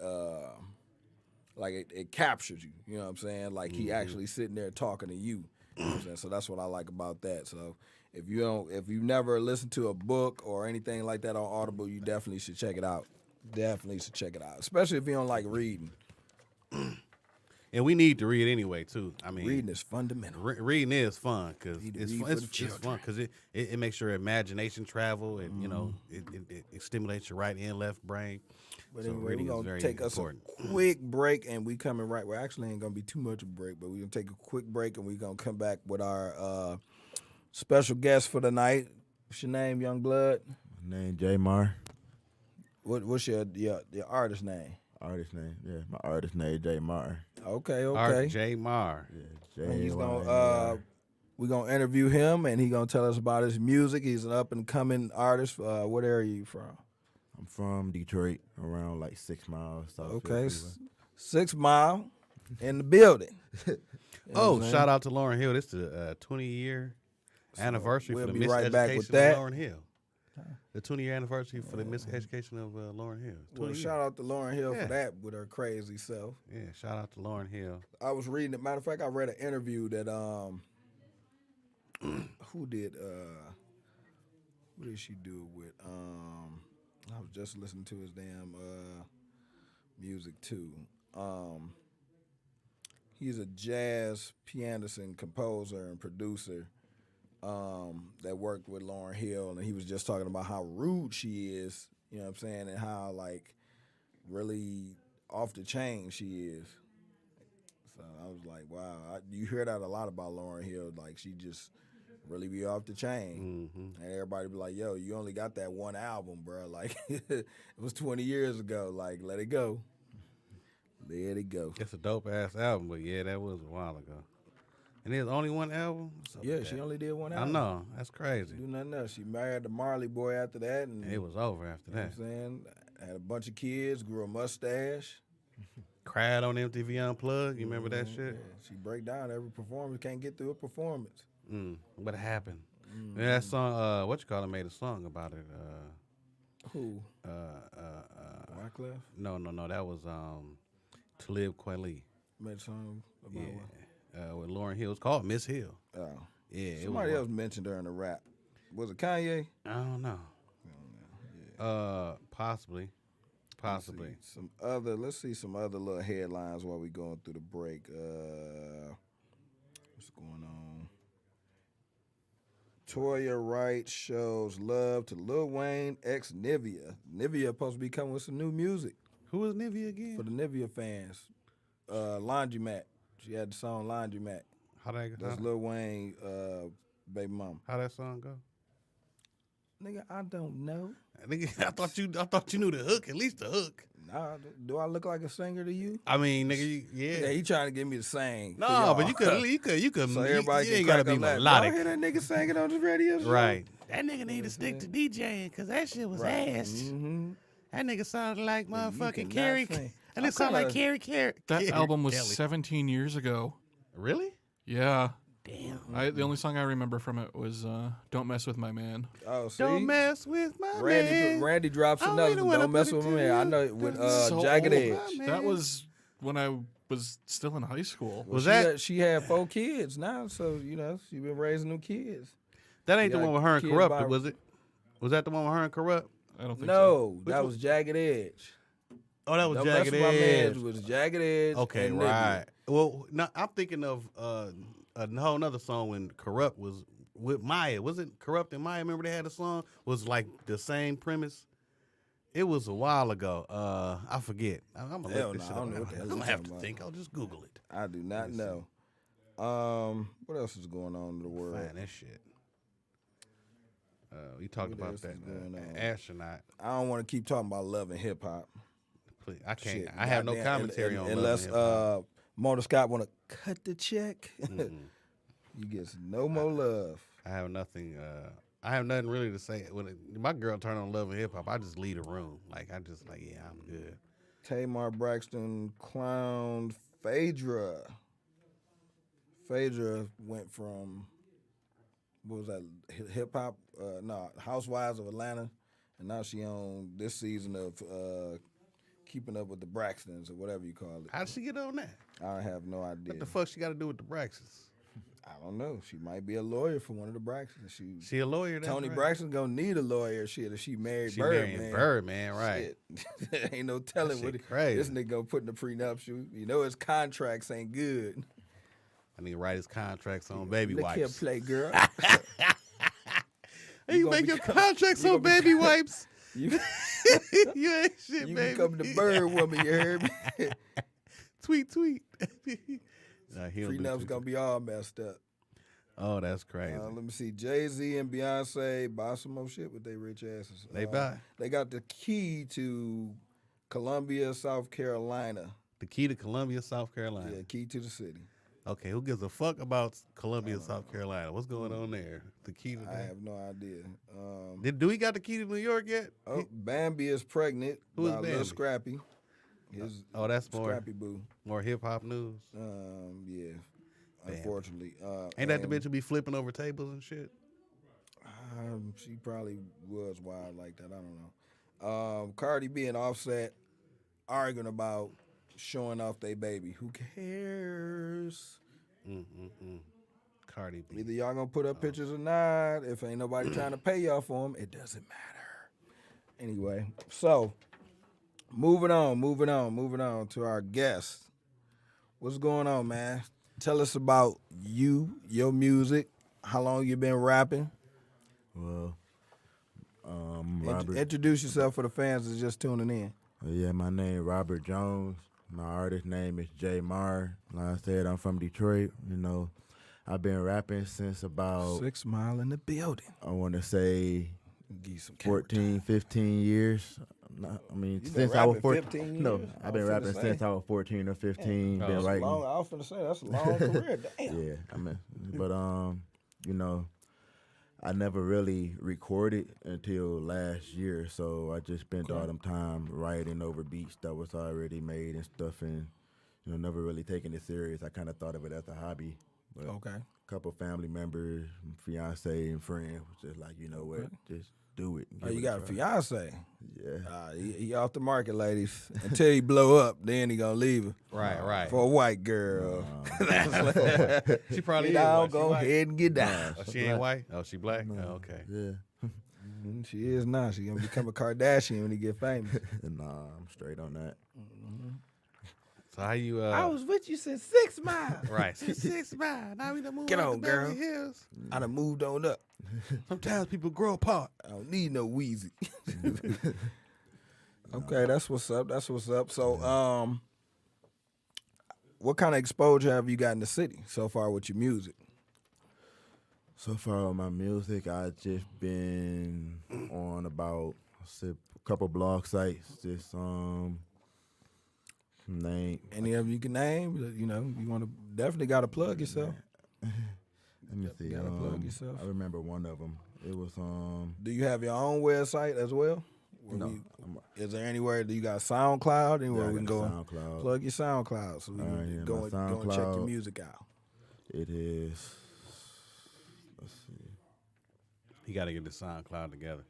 it captures you, you know what I'm saying? Like he actually sitting there talking to you. You know what I'm saying? So that's what I like about that. So if you never listened to a book or anything like that on Audible, you definitely should check it out. Definitely should check it out, especially if you don't like reading. And we need to read anyway too. I mean, Reading is fundamental. Reading is fun because it's read fun. for the It's fun because it makes your imagination travel, and you know it stimulates your right and left brain. But So anyway, we're reading is going to very take important. us a quick break, and we coming right. Well, actually ain't going to be too much of a break, but we're going to take a quick break, and we're going to come back with our special guest for the night. What's your name, young blood? My name J Mar. What's your artist name? Artist name, yeah. My artist name J Mar. Okay. Art J. Mar. Yeah, And he's J-Y-M-A-R. gonna we're gonna interview him, and he's gonna tell us about his music. He's an up and coming artist. What area are you from? I'm from Detroit, around like 6 miles south. Okay, 6 Mile in the building. You know Oh, what I'm shout out to Lauren Hill. This is the 20-year anniversary we'll for the be right Miseducation back with of that. Lauren Hill. The 20-year anniversary for the Miseducation of Lauren Hill. Well, 20 shout out to Lauren Hill Yeah. for that with her crazy self. Yeah, shout out to Lauren Hill. I was reading it. Matter of fact, I read an interview that who did she do it with? I was just listening to his damn music too. He's a jazz pianist and composer and producer that worked with Lauryn Hill, and he was just talking about how rude she is, you know what I'm saying, and how like really off the chain she is. So I was like, wow, you hear that a lot about Lauryn Hill, like she just really be off the chain. And everybody be like, yo, you only got that one album, bro. Like, it was 20 years ago. Like, let it go. Let it go. It's a dope-ass album, but yeah, that was a while ago. And there's only one album? What's up Yeah, with she that? only did one I album. know. That's crazy. Do nothing else. She married the Marley boy after that. And It was over after you know that. what I'm saying? Had a bunch of kids, grew a mustache. Cried on MTV Unplugged. You remember that shit? Yeah, she break down every performance. Can't get through a performance. What happened? And that song, what you call it, made a song about it. Who? Wyclef? No, that was Talib Kweli. Made a song about what? With Lauren Hill. It's called Miss Hill. Oh. Yeah, Somebody else mentioned her in the rap. Was it Kanye? I don't know. Possibly. Let's see some other little headlines while we going through the break. What's going on? Toya Wright shows love to Lil Wayne ex Nivea. Nivea supposed to be coming with some new music Who is Nivea again? for the Nivea fans. Laundromat. She had the song Laundromat. That's Lil Wayne baby mama. How that song go? Nigga, I don't know. Nigga, I thought you knew the hook, at least the hook. Nah, do I look like a singer to you? I mean, nigga, Yeah, he trying to get me to sing. for No, y'all. but you could. So everybody you can ain't gotta crack be up melodic, Y'all hear that nigga singing on the radio show? right? That nigga need to stick to DJing because that shit was ass. Mm-hmm. That nigga sounded like motherfucking cannot Carrie. sing. And it sounded like Carrie. That album was Kelly. 17 years ago. Really? Yeah. Damn. The only song I remember from it was "Don't Mess with My Man." Oh, see? Don't mess with my man. Randy drops I another really one. wanna Don't mess put it with to my man. I you. know with So Jagged old. Edge. Man. That was when I was still in high school. Was she that- Had, she had 4 kids now, so you know she been raising them kids. That ain't the Yeah, one with her and Kid Corrupt, by- was it? Was that the one with her and Corrupt? I don't think No, so. that was Jagged Edge. Oh, that was Don't Jagged mess with my Edge. man was Jagged Edge. Okay, and Nivea. right. Well, no, I'm thinking of a whole nother song when Corrupt was with Maya. Was it Corrupt and Maya? Remember they had a song? Was like the same premise. It was a while ago. I forget. I'm gonna Hell look this no, shit I don't up. know what the hell I'm you gonna have talking to about. think. I'll just Google it. I do not know. What else is going on in the world? Find that shit. We talked What about else that is going on? astronaut. I don't want to keep talking about love and hip hop. I can't. Shit, I have no goddamn, commentary on unless Love and Hip-Hop. Motor Scott want to cut the check. You get no more love. I have nothing. I have nothing really to say. When my girl turn on Love and Hip Hop, I just leave the room. Like I just like, yeah, I'm good. Tamar Braxton clowned Phaedra. Phaedra went from, what was that, hip hop? No, Housewives of Atlanta, and now she on this season of Keeping Up with the Braxtons or whatever you call it. How'd she get on that? I have no idea. What the fuck she got to do with the Braxtons? I don't know. She might be a lawyer for one of the Braxtons. She a lawyer. That's Tony right. Braxton gonna need a lawyer. Shit, if she married She Birdman. marrying Birdman, right? Shit. Ain't no telling That what shit crazy. this nigga gonna put in the prenuptial. You know his contracts ain't good. I need to write his contracts on baby Look wipes. here, play girl. You gonna make your become- contracts you on gonna baby wipes. You, You ain't shit, you baby. become the bird woman. You heard me? Tweet. Nah, he don't do Prenup's tweet. gonna be all messed up. Oh, that's crazy. Let me see. Jay-Z and Beyonce buy some more shit with their rich asses. They buy. They got the key to Columbia, South Carolina. The key to Columbia, South Carolina. Yeah, key to the city. Okay, who gives a fuck about Columbia, South Carolina? What's going on there? The key to I that. have no idea. Do we got the key to New York yet? Bambi is pregnant. Who is by Lil Bambi? Scrappy. His Oh, that's more Scrappy boo. hip hop news. Yeah. Bambi. Unfortunately. Ain't that the and, bitch who be flipping over tables and shit? She probably was wild like that. I don't know. Cardi B and Offset arguing about showing off their baby. Who cares? Cardi B. Either y'all gonna put up pictures or not. If ain't nobody trying to pay y'all for them, it doesn't matter. Anyway, so moving on to our guest. What's going on, man? Tell us about you, your music, how long you been rapping. Well, Robert. Introduce yourself for the fans that's just tuning in. Yeah, my name Robert Jones. My artist name is J Mar. Like I said, I'm from Detroit. You know, I've been rapping since about 6 Mile in the building. I want to say Give you some camera 14, 15 years. I mean, You been since I was rapping 14. 15 No, years? I I've been was finna rapping say. since I was 14 or 15. Yeah. Been That's writing. I was finna say that's a long career. Damn. Yeah, I mean, but you know, I never really recorded until last year, so I just spent all them time writing over beats that was already made and stuff, and you know, never really taking it serious. I kind of thought of it as a hobby. But Okay. a couple family members, fiance, and friends was just like, you know what, just do it. Oh, Give you it got a try. fiance. Yeah. He off the market, ladies. Until he blow up, then he gonna leave her. Right. For a white girl. She probably Get is. down, white. She go white. ahead and get down. Oh, she ain't white? Oh, she black? Oh, okay. Yeah. She is now. She gonna become a Kardashian when he get famous. Nah, I'm straight on that. So how you I was with you since 6 Mile. right. 6 mile. Now we done moved Get on on, to Beverly girl. Hills. I done moved on up. Sometimes people grow apart. I don't need no Wheezy. Okay, that's what's up. That's what's up. So, what kind of exposure have you got in the city so far with your music? So far with my music, I just been on about a couple blog sites. Just name. Any of you can name? You know, you want to definitely got to plug yourself. Let me see. Gotta plug yourself. I remember one of them. It was Do you have your own website as well? Where No, is there anywhere that you got SoundCloud? Anywhere I we can got go a and SoundCloud. plug your SoundCloud so we can yeah, go, my and, go and check your SoundCloud. music out. It is. Let's see. You got to get the SoundCloud together.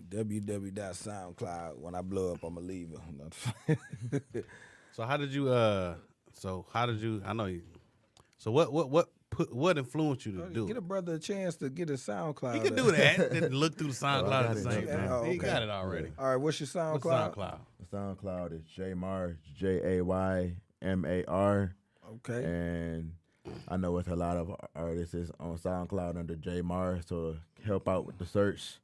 www.soundcloud. When I blow up, I'ma leave her. So how did you? I know you. So what influenced you to do Get it? a brother a chance to get his SoundCloud. He can do that. Then look through the SoundCloud got at the it. same Yeah. time. Oh, He okay. got it already. All right, what's your SoundCloud? What's SoundCloud? The SoundCloud is Jaymar, Jaymar, Okay. and I know it's a lot of artists is on SoundCloud under Jaymar. So to help out with the search,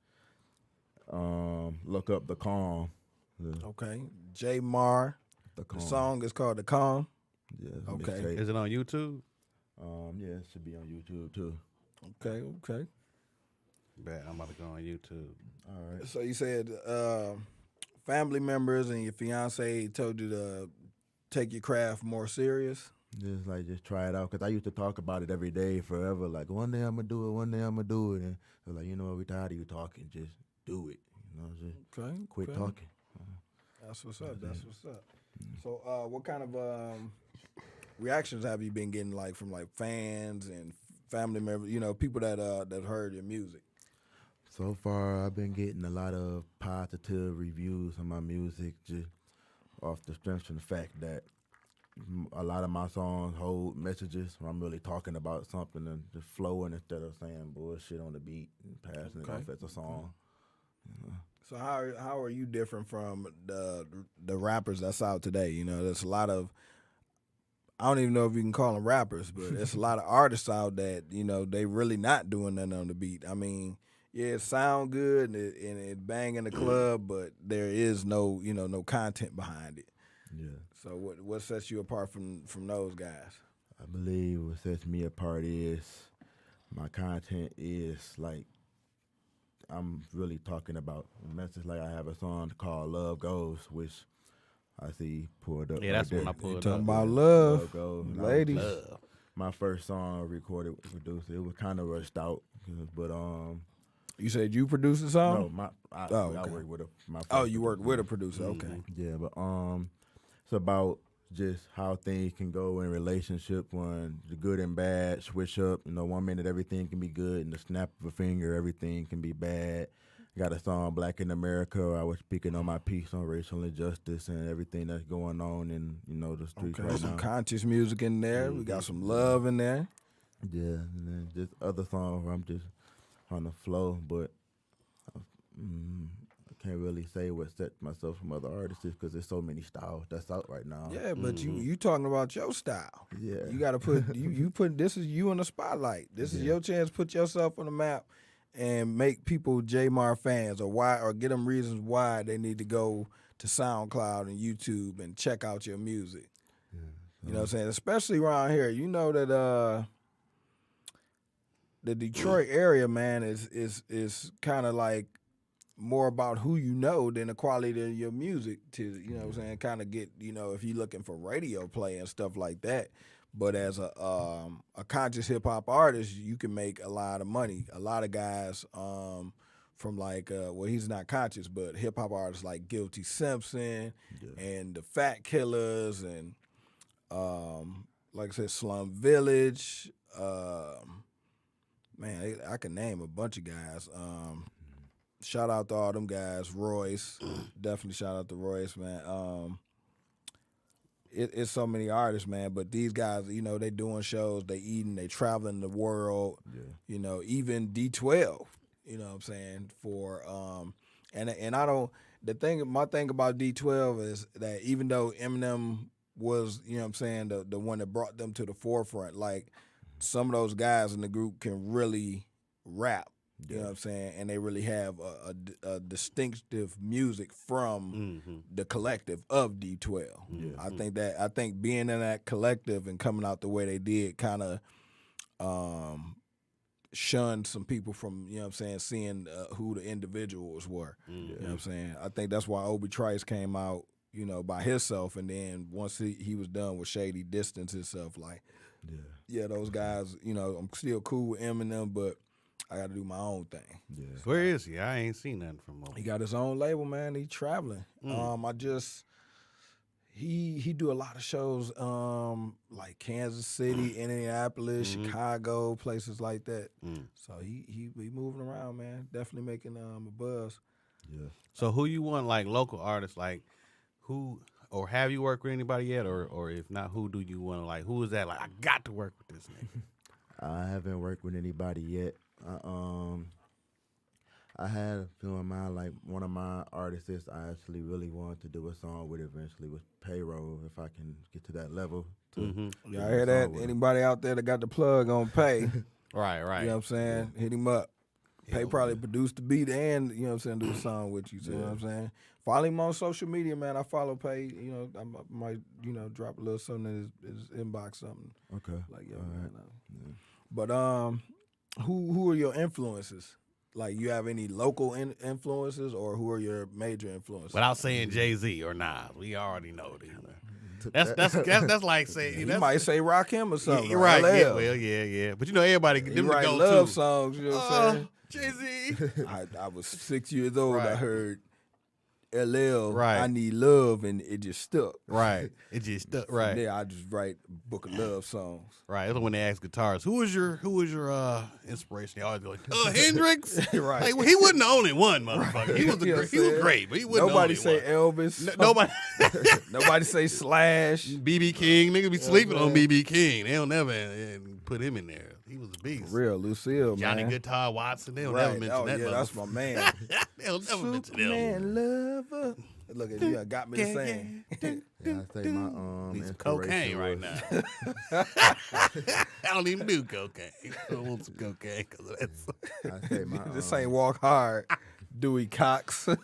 look up The Calm. Okay. J Mar. The Calm. The song is called The Calm. Yeah, it's a Okay. mixtape. Is it on YouTube? Yeah, it should be on YouTube too. Okay. Bet I'm about to go on YouTube. All right. So you said family members and your fiance told you to take your craft more serious? Just try it out. Because I used to talk about it every day forever. Like, one day I'm going to do it, one day I'm going to do it. And I was like, you know what, we tired of you talking. Just do it. You know, just quit talking. That's what's up. That's what's up. So what kind of reactions have you been getting, like, from, like, fans and family members, you know, people that heard your music? So far, I've been getting a lot of positive reviews on my music just off the strength of the fact that a lot of my songs hold messages where I'm really talking about something and just flowing instead of saying bullshit on the beat and passing it off as a song. You know? So how are you different from the rappers that's out today? You know, there's a lot of, I don't even know if you can call them rappers, but there's a lot of artists out that, you know, they really not doing nothing on the beat. I mean, yeah, it sound good and it bang in the club, but there is no, you know, no content behind it. Yeah. So what sets you apart from those guys? I believe what sets me apart is my content is like I'm really talking about a message. Like I have a song called "Love Goes," which I see pulled up. Yeah, right that's there. when I pulled up. Talking about love, Goes, ladies. Love. My first song recorded, produced. It was kind of rushed out, but You said you produced the song? no, I okay. work with my. Oh, you work with a producer. Okay. Yeah, but it's about just how things can go in relationship when the good and bad switch up. You know, 1 minute everything can be good, and the snap of a finger everything can be bad. Got a song "Black in America." I was speaking on my piece on racial injustice and everything that's going on in the streets right Some now. conscious music in there. We got some love in there. Yeah, and then just other songs where I'm just on the flow, but I can't really say what sets myself from other artists because there's so many styles that's out right now. Yeah, but you talking about your style. Yeah. You got to put you put this is you in the spotlight. This is your chance to put yourself on the map and make people J-Mar fans or get them reasons why they need to go to SoundCloud and YouTube and check out your music. Yeah. You know what I'm saying? Especially around here. You know that the Detroit area, man, is kind of like more about who you know than the quality of your music to, you know what I'm saying, kind of get, you know, if you're looking for radio play and stuff like that. But as a conscious hip-hop artist, you can make a lot of money. A lot of guys from like, well, he's not conscious, but hip-hop artists like Guilty Simpson and the Fat Killers and, like I said, Slum Village. Man, I can name a bunch of guys. Shout out to all them guys. Royce, definitely shout out to Royce, man. It's so many artists, man. But these guys, you know, they doing shows, they eating, they traveling the world. Yeah. You know, even D12. You know what I'm saying? For and I don't. My thing about D12 is that even though Eminem was, you know what I'm saying, the one that brought them to the forefront, like some of those guys in the group can really rap. You know what I'm saying? And they really have a distinctive music from the collective of D12. Yeah. I think being in that collective and coming out the way they did kind of shunned some people from, you know what I'm saying, seeing who the individuals were. You know what I'm saying? I think that's why Obi Trice came out, you know, by himself, and then once he was done with Shady, distanced himself. Like, yeah, those guys, you know, I'm still cool with Eminem, but I got to do my own thing. Yeah. Where is he? I ain't seen nothing from him. He got his own label, man. He traveling. He do a lot of shows like Kansas City, Indianapolis, Chicago, places like that. So he moving around, man. Definitely making a buzz. Yeah. So who you want, like local artists, like who, or have you worked with anybody yet, or if not, who do you want to, like, who is that, like, I got to work with this nigga? I haven't worked with anybody yet. I had a few in mind, like one of my artists I actually really wanted to do a song with eventually was Payroll, if I can get to that level. Y'all hear that? Anybody out there that got the plug on Pay? Right. You know what I'm saying? Yeah. Hit him up. Pay probably produced the beat and, you know what I'm saying, do a song with you. You know what I'm saying? Follow him on social media, man. I follow Pay. You know, I might, you know, drop a little something in his inbox, something. Okay. Like, all man. right. But who are your influences? like you have any local influences, or who are your major influences? Without saying Jay-Z or Nas, we already know these. That's like saying You might say Rakim or something. Yeah, right? LL. Yeah, well, yeah. But you know, everybody He them the write go-to. love songs. You know what I'm saying? Jay-Z. I was 6 years old. I Right. heard LL. Right. I need love, and it just stuck. Right. It just stuck. Right. Yeah, I just write a book of love songs. Right. That's when they ask guitarists, who was your inspiration? They always go like, Hendrix. Right. Like, well, he wasn't the only one, motherfucker. Right. He was You know he was great, but he wasn't Nobody the only say one. Elvis. Nobody. Nobody say Slash. BB King, niggas be sleeping on man. BB King. They don't never put him in there. He was a beast. For real, Lucille, Johnny man. Guitar Watson. They don't Right. never mention that. Yeah, that's my man. They don't never mention him. Superman lover. Look at you, got me to sing. Yeah, I say my Need some inspiration cocaine right was- now. I don't even do cocaine. I want some cocaine because of that. I say my This ain't Walk Hard, Dewey Cox. I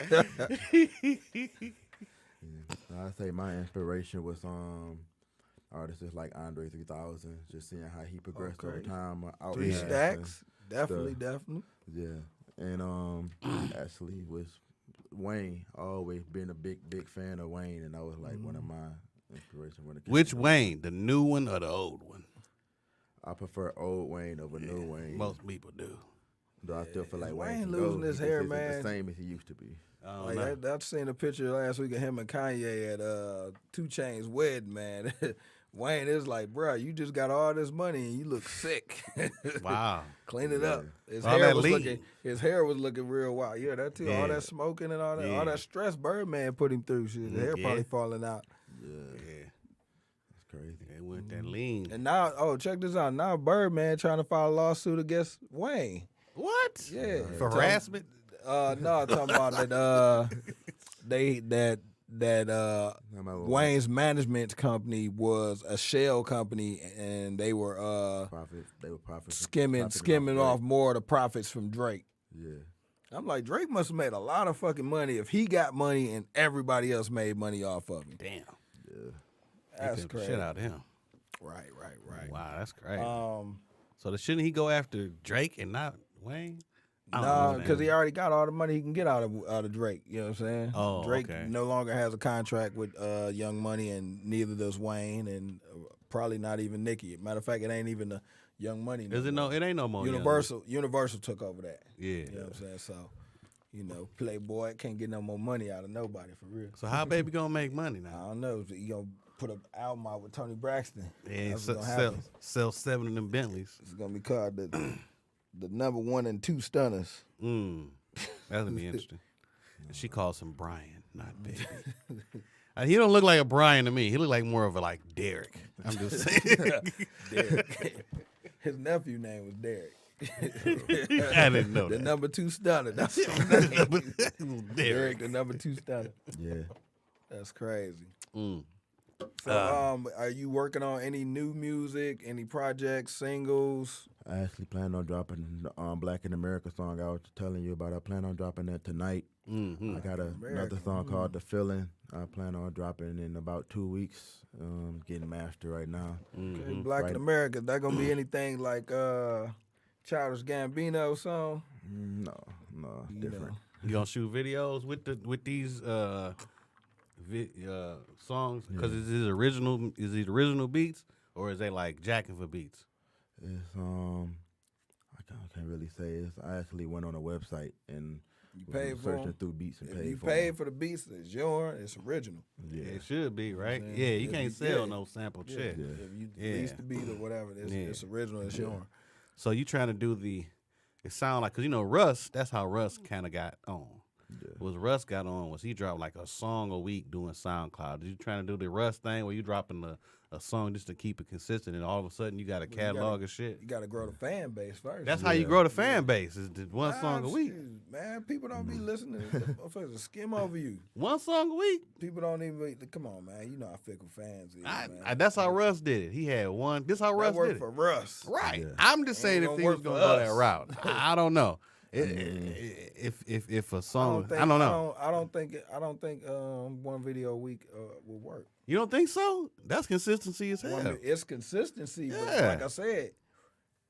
say my inspiration was artists like Andre 3000. Just seeing how he progressed over Okay. time. Out 3 here and Stacks. Definitely, stuff. definitely. Yeah, and actually was Wayne. Always been a big fan of Wayne, and that was like one of my inspirations. When it came Which to- Wayne, the new one or the old one? I prefer old Wayne over new Wayne. Most people do. Though I still feel like Wayne can losing go. his He hair, just isn't man. the same as he used to be. I don't Like know. I've seen a picture last week of him and Kanye at 2 Chainz wedding, man. Wayne is like, bro, you just got all this money and you look sick. Wow. Clean it up. His All hair that was lean. looking real wild. Yeah, that too. All Yeah. that smoking and all that, Yeah. all that stress Birdman put him through. Shit, the hair Yeah. probably falling out. Yeah, Yeah. that's crazy. They went that lean. And now, check this out. Now Birdman trying to file a lawsuit against Wayne. What? Yeah, For harassment? No, I'm talking about that No matter what, Wayne's management company was a shell company, and they were they were profiting skimming off more of the profits from Drake. Yeah, I'm like, Drake must have made a lot of fucking money if he got money and everybody else made money off of him. Damn. yeah. That's They crazy. Shit out of him. Right. Wow, that's crazy. Um, So shouldn't he go after Drake and not Wayne? I don't no, know, because man. he already got all the money he can get out of Drake. You know what I'm saying? Oh, Drake okay. no longer has a contract with Young Money, and neither does Wayne, and probably not even Nicki. Matter of fact, it ain't even the Young Money. Is it no? It ain't no more. Universal took over that. Yeah. You know what I'm saying? So, Playboy can't get no more money out of nobody for real. So how baby gonna make money I now? don't know. He gonna put an album out with Tony Braxton. And That's what's gonna happen. sell 7 of them Bentleys. It's gonna be called the number 1 and 2 stunners. That's gonna be interesting. And she calls him Brian, not baby. He don't look like a Brian to me. He look like more of a like Derek. I'm just saying. Derek. His nephew name was Derek. I didn't know The that. number 2 stunner. That's his name. Derek. Derek, the number 2 stunner. Yeah. That's crazy. Mm. So, are you working on any new music, any projects, singles? I actually plan on dropping the Black in America song I was telling you about. I plan on dropping that tonight. Mm-hmm. I got another song called The Feeling. I plan on dropping in about 2 weeks. Getting mastered right now. Okay, Black Right. in America. That gonna be anything like Childish Gambino song? No, different. You gonna shoot videos with these songs? Because is it original? Is it original beats or is they like jacking for beats? It's I can't really say. I actually went on a website and You was paid for searching them? through beats and If paid you for paid them. for the beats, it's yours. It's original. Yeah, It should be, right? saying? Yeah, you If can't you- sell yeah. no sample Yeah. shit. Yeah. If you Yeah. lease the beat or whatever, it's original. It's yours. So you trying to do it sound like, because Russ, that's how Russ kind of got on. Yeah. Was Russ got on was he dropped like a song a week doing SoundCloud. Did you trying to do the Russ thing where you dropping a song just to keep it consistent and all of a sudden you got a you catalog of shit? You got to grow the fan base first. That's how you grow the fan base, is the one song a week. Shoot, man, people don't be listening. The motherfuckers skim over you. One song a week. People don't even. Come on, man. You know how fickle fans is, man. That's how Russ did it. He had one. This how Russ that worked did for it. Russ. Right. Yeah. I'm just saying Ain't if gonna he was work gonna for go that us. route. I don't know. If a song, I don't know. I don't think one video a week will work. You don't think so? That's consistency as hell. It's consistency, but Yeah. like I said,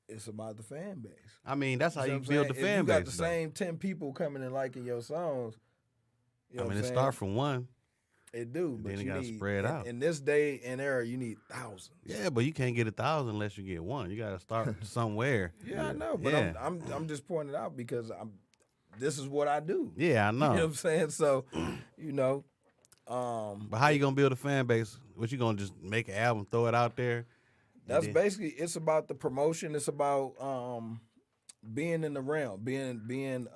it's about the fan base. I mean, that's how know you what I'm build the saying? fan If you got base. the same 10 people coming and liking your songs, you know I what mean, I'm it saying? start from one. It do, and but then it you gotta need spread out. in this day and era, you need thousands. Yeah, but you can't get 1,000 unless you get one. You got to start somewhere. Yeah, I know, but Yeah. I'm just pointing it out because this is what I do. Yeah, I You know what know. I'm saying? So, you know, But how you gonna build a fan base? What, you gonna just make an album, throw it out there? that's then- basically, it's about the promotion. It's about being in the realm, being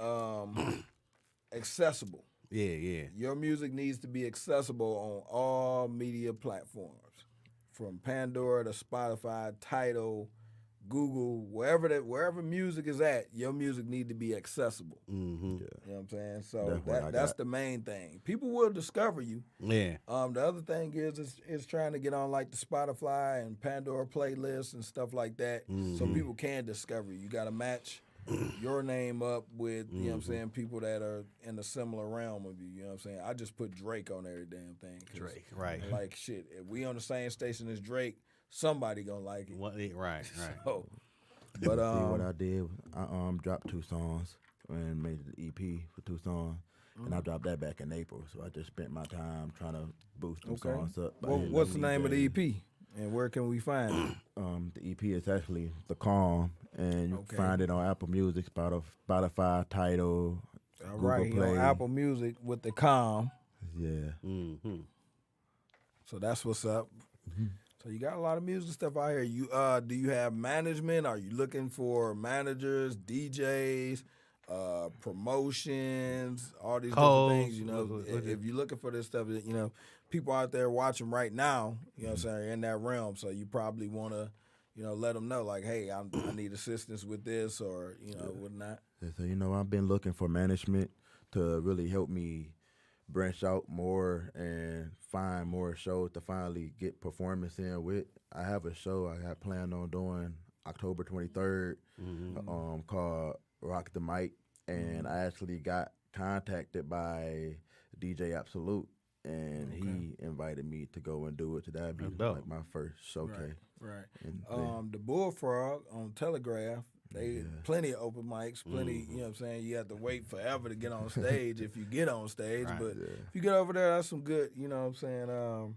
accessible. Yeah. Your music needs to be accessible on all media platforms, from Pandora to Spotify, Tidal, Google, wherever music is at. Your music need to be accessible. Mm-hmm. You know what I'm saying? So That's what I that's got. the main thing. People will discover you. Yeah. The other thing is trying to get on like the Spotify and Pandora playlists and stuff like that, so people can discover you. You got to match your name up with, you know what I'm saying, people that are in a similar realm of you. You know what I'm saying? I just put Drake on every damn thing. 'Cause, Drake, right. Like shit, if we on the same station as Drake, somebody gonna like it. Right. So, See but what I did? I dropped 2 songs and made the EP for 2 songs, and I dropped that back in April. So I just spent my time trying to boost them okay. songs up. by Well, hitting what's the them name of the DJs. EP and where can we find it? The EP is actually The Calm, and you Okay. can find it on Apple Music, Spotify, Tidal, All Google right, he Play. on Apple Music with the Calm. Yeah. Mm-hmm. So that's what's up. So you got a lot of music stuff out here. You do you have management? Are you looking for managers, DJs, promotions, all these Calls. different things? You know, What- if you're looking for this stuff, you know, people out there watching right now, you know what I'm saying, in that realm. So you probably want to, you know, let them know like, hey, I need assistance with this or, you know, whatnot. Yeah, so, I've been looking for management to really help me branch out more and find more shows to finally get performance in with. I have a show I got planned on doing October 23rd called Rock the Mic, and I actually got contacted by DJ Absolute, and he invited me to go and do it. So that'd be That's dope. like my first showcase. Right. And The Bullfrog on Telegraph, they plenty of open mics, plenty, you know what I'm saying? You have to wait forever to get on stage if you get on stage. Right. But if you get over there, that's some good, you know what I'm saying,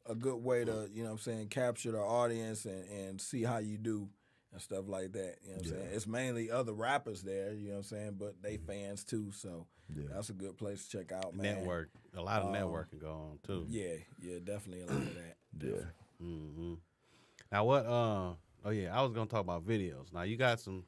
a good way to, you know what I'm saying, capture the audience and see how you do and stuff like that. You know what I'm saying? It's mainly other rappers there, you know what I'm saying, but they fans too, so that's a good place to check out, man. Network. A lot of networking go on too. Yeah, definitely a lot of that. yeah. Mm-hmm. Now what? Oh yeah, I was gonna talk about videos. Now you got some,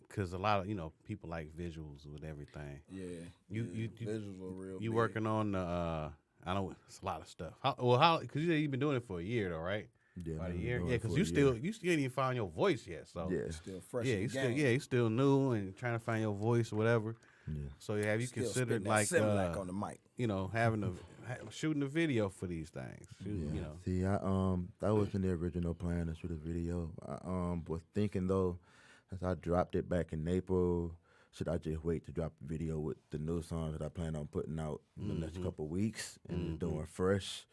cause a lot of people like visuals with everything. Yeah. You visuals are real You big. working on I know it's a lot of stuff. How? Cause you've been doing it for a year though, right? Yeah, About a man, year. doing Yeah, it cause for you a still year. you still ain't even found your voice yet. So Yeah. Still fresh yeah, in the you still game. you still new and trying to find your voice or whatever. Yeah. So have you Still considered spitting that like Similac on the mic. having shooting a video for these things? You know. See, that wasn't the original plan to shoot a video. I was thinking though, as I dropped it back in April, should I just wait to drop a video with the new songs that I plan on putting out in the next couple weeks and just doing fresh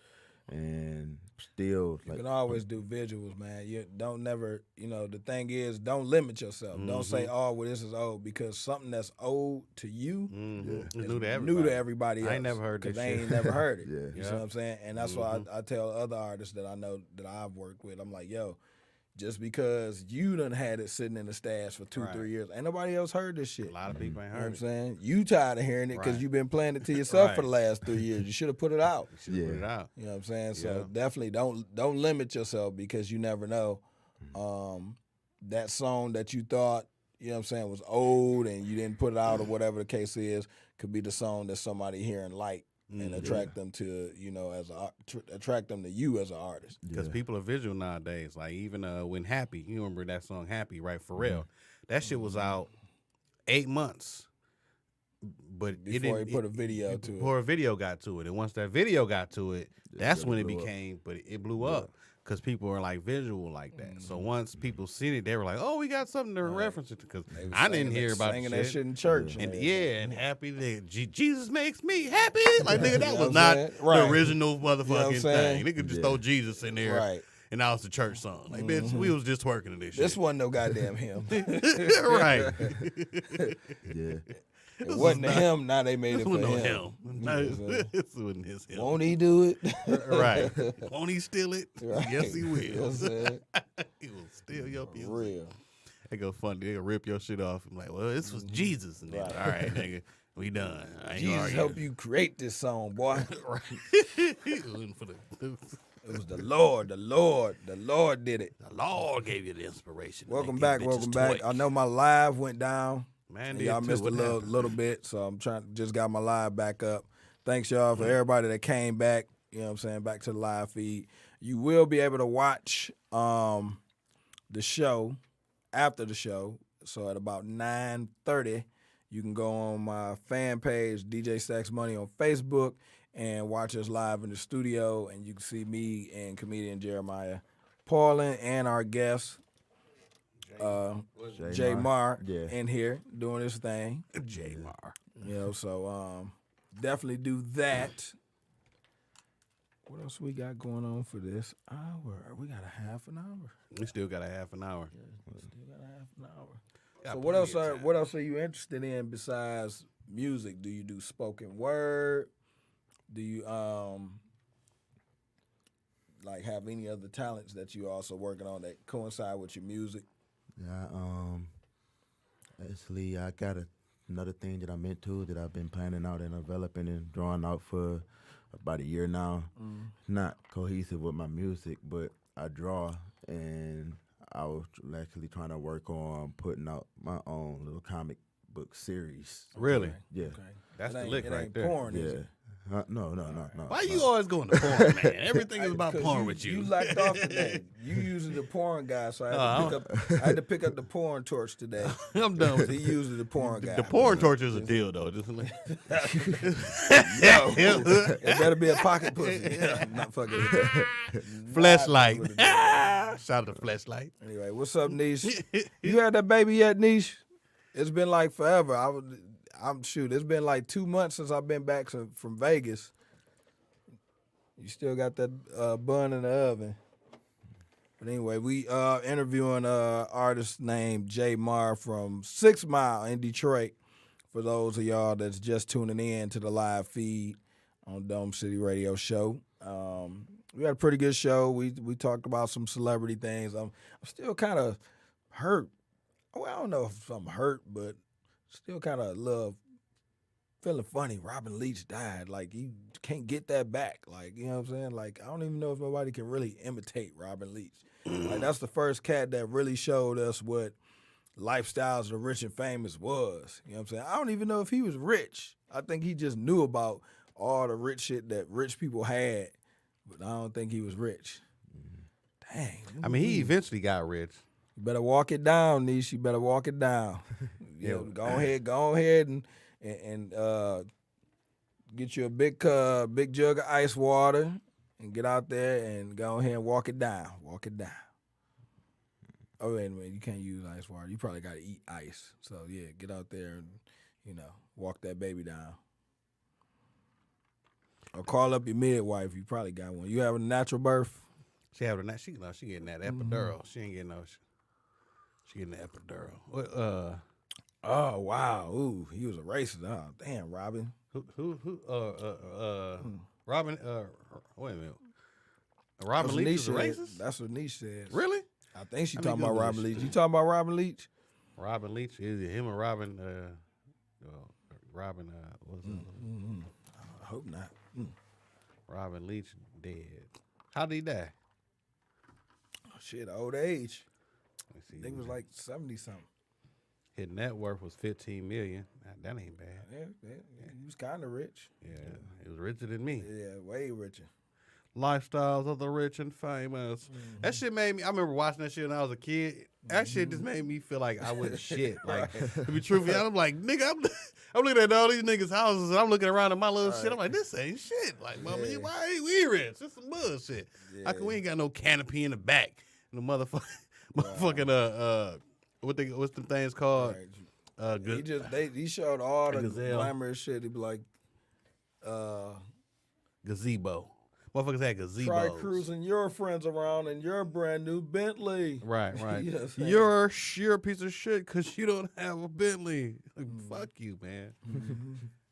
and still You like can always do visuals, man. You don't never, the thing is, don't limit yourself. Don't say, oh, well, this is old, because something that's old to you It's is new to everybody. new to everybody else. I ain't never heard this 'cause they shit. ain't never heard it. Yeah. You see what I'm saying? And that's why I tell other artists that I know that I've worked with, I'm like, yo, just because you done had it sitting in the stash for 2-3 years, ain't nobody else heard this shit. A lot of people ain't You know what heard I'm it. saying? You tired of hearing it because Right. you've been playing it to yourself for Right. the last 3 years. You should have put it out. Put it out. You know what I'm saying? So Yeah. definitely don't limit yourself, because you never know. That song that you thought, you know what I'm saying, was old and you didn't put it out or whatever the case is, could be the song that somebody hearing like and attract them to, attract them to you as an artist. Because people are visual nowadays. Like even when Happy, you remember that song Happy, right? Pharrell. That shit was out 8 months. But Before he put a video to it. Before a video got to it. And once that video got to it, that's really when it blew up. became, but it blew up. Because people are like visual like that. So once people seen it, they were like, oh, we got something to reference it to. Because They was I didn't singing hear that- about singing the that shit in church. And everything. and Happy, Jesus makes me happy. Like, nigga, that You know was what I'm not saying? the Right. original what I'm motherfucking saying? thing. Nigga just throw Jesus in there. Right. and now it's a church song. Like, bitch, we was just twerking to this shit. This wasn't no goddamn him. Right. Yeah. It wasn't a him. Now they made This it for wasn't no him. him. No, this wasn't his him. Won't he do it? Right. Won't he steal it? Right. Yes, he will. You know what I'm saying? He will steal your For music. real. They go funny. They gonna rip your shit off. I'm like, well, this was Jesus. And then, Right. all right, nigga, we done. I ain't Jesus arguing. helped you create this song, boy. Right. For the It was the Lord. The Lord did it. Lord gave you the inspiration. to Welcome make back. these Welcome bitches back. twerk. I know my live went down. Man, And did y'all too. missed a What little, happened? little bit, so I'm just got my live back up. Thanks y'all for everybody that came back. You know what I'm saying? Back to the live feed. You will be able to watch the show after the show. So at about 9:30, you can go on my fan page, DJ Stacks Money on Facebook, and watch us live in the studio. And you can see me and comedian Jeremiah Paulin and our guest. Jay Mar Yeah. in here doing his thing. J Mar. You know, so definitely do that. What else we got going on for this hour? We got a half an hour. We still got a half an hour. Still got a half an hour. Got So what plenty else of are time. what else are you interested in besides music? Do you do spoken word? Do you like have any other talents that you also working on that coincide with your music? Yeah, actually, I got another thing that I'm into that I've been planning out and developing and drawing out for about a year now. Not cohesive with my music, but I draw, and I was actually trying to work on putting out my own little comic book series. Really? Yeah, Okay. That's It the ain't- lick it right ain't there. porn, is yeah. it? No. Why you always going to porn, man? Everything is about 'Cause porn with you. You lacked off today. You usually the porn guy, so I had to pick up the porn torch today. I'm done with He it. usually the porn guy. The porn torture is a deal, though. Just like, Yo, it better be a pocket pussy. Not fucking flashlight. Not with the- Shout out to flashlight. Anyway, what's up, Niche? You had that baby yet, Niche? It's been like forever. It's been like 2 months since I've been back from Vegas. You still got that bun in the oven. But anyway, we interviewing an artist named Jay Mar from 6 Mile in Detroit. For those of y'all that's just tuning in to the live feed on Dome City Radio Show. We had a pretty good show. We talked about some celebrity things. I'm still kind of hurt. Well, I don't know if I'm hurt, but still kind of feeling funny. Robin Leach died. Like, you can't get that back. Like, you know what I'm saying? Like, I don't even know if nobody can really imitate Robin Leach. Like, that's the first cat that really showed us what lifestyles of the rich and famous was. You know what I'm saying? I don't even know if he was rich. I think he just knew about all the rich shit that rich people had, but I don't think he was rich. Dang. I mean, he eventually got rich. You better walk it down, Niche. You better walk it down. Yeah. Go ahead and get you a big jug of ice water and get out there and go ahead and walk it down. Walk it down. Oh, wait a minute. You can't use ice water. You probably got to eat ice. So, yeah, get out there and, walk that baby down. Or call up your midwife. You probably got one. You having a natural birth? She having that. She getting that epidural. She ain't getting no. She getting the epidural. What? Oh, wow. Ooh, he was a racist. Oh, damn, Robin. Who? Robin. Wait a minute. Robin That's what Leach Niche is a said. racist. That's what Niche says. Really? I think she Let me talking about Google Robin this Leach. shit. You talking about Robin Leach? Robin Leach is it him and Robin? Robin. What's I hope not. Robin Leach dead. How did he die? Oh, shit, old age. Let's see. I think it was like 70-something. His net worth was $15 million. That ain't bad. Yeah, he was kind of rich. Yeah, it was richer than me. Yeah, way richer. Lifestyles of the rich and famous. That shit made me. I remember watching that shit when I was a kid. That shit just made me feel like I was shit. Like to be truthful, I'm like, nigga, I'm looking at all these niggas' houses and I'm looking around at my little shit. I'm like, this ain't shit. Like, mama, why ain't we rich? This some bullshit. How come we ain't got no canopy in the back? And the motherfucking what's them things called? Right. He showed all the Gazelle. glamorous shit. He'd be like, Gazebo. Motherfuckers had gazebos. Try cruising your friends around in your brand new Bentley. Right, right. You know what I'm saying? You're a piece of shit because you don't have a Bentley. Like, fuck you, man.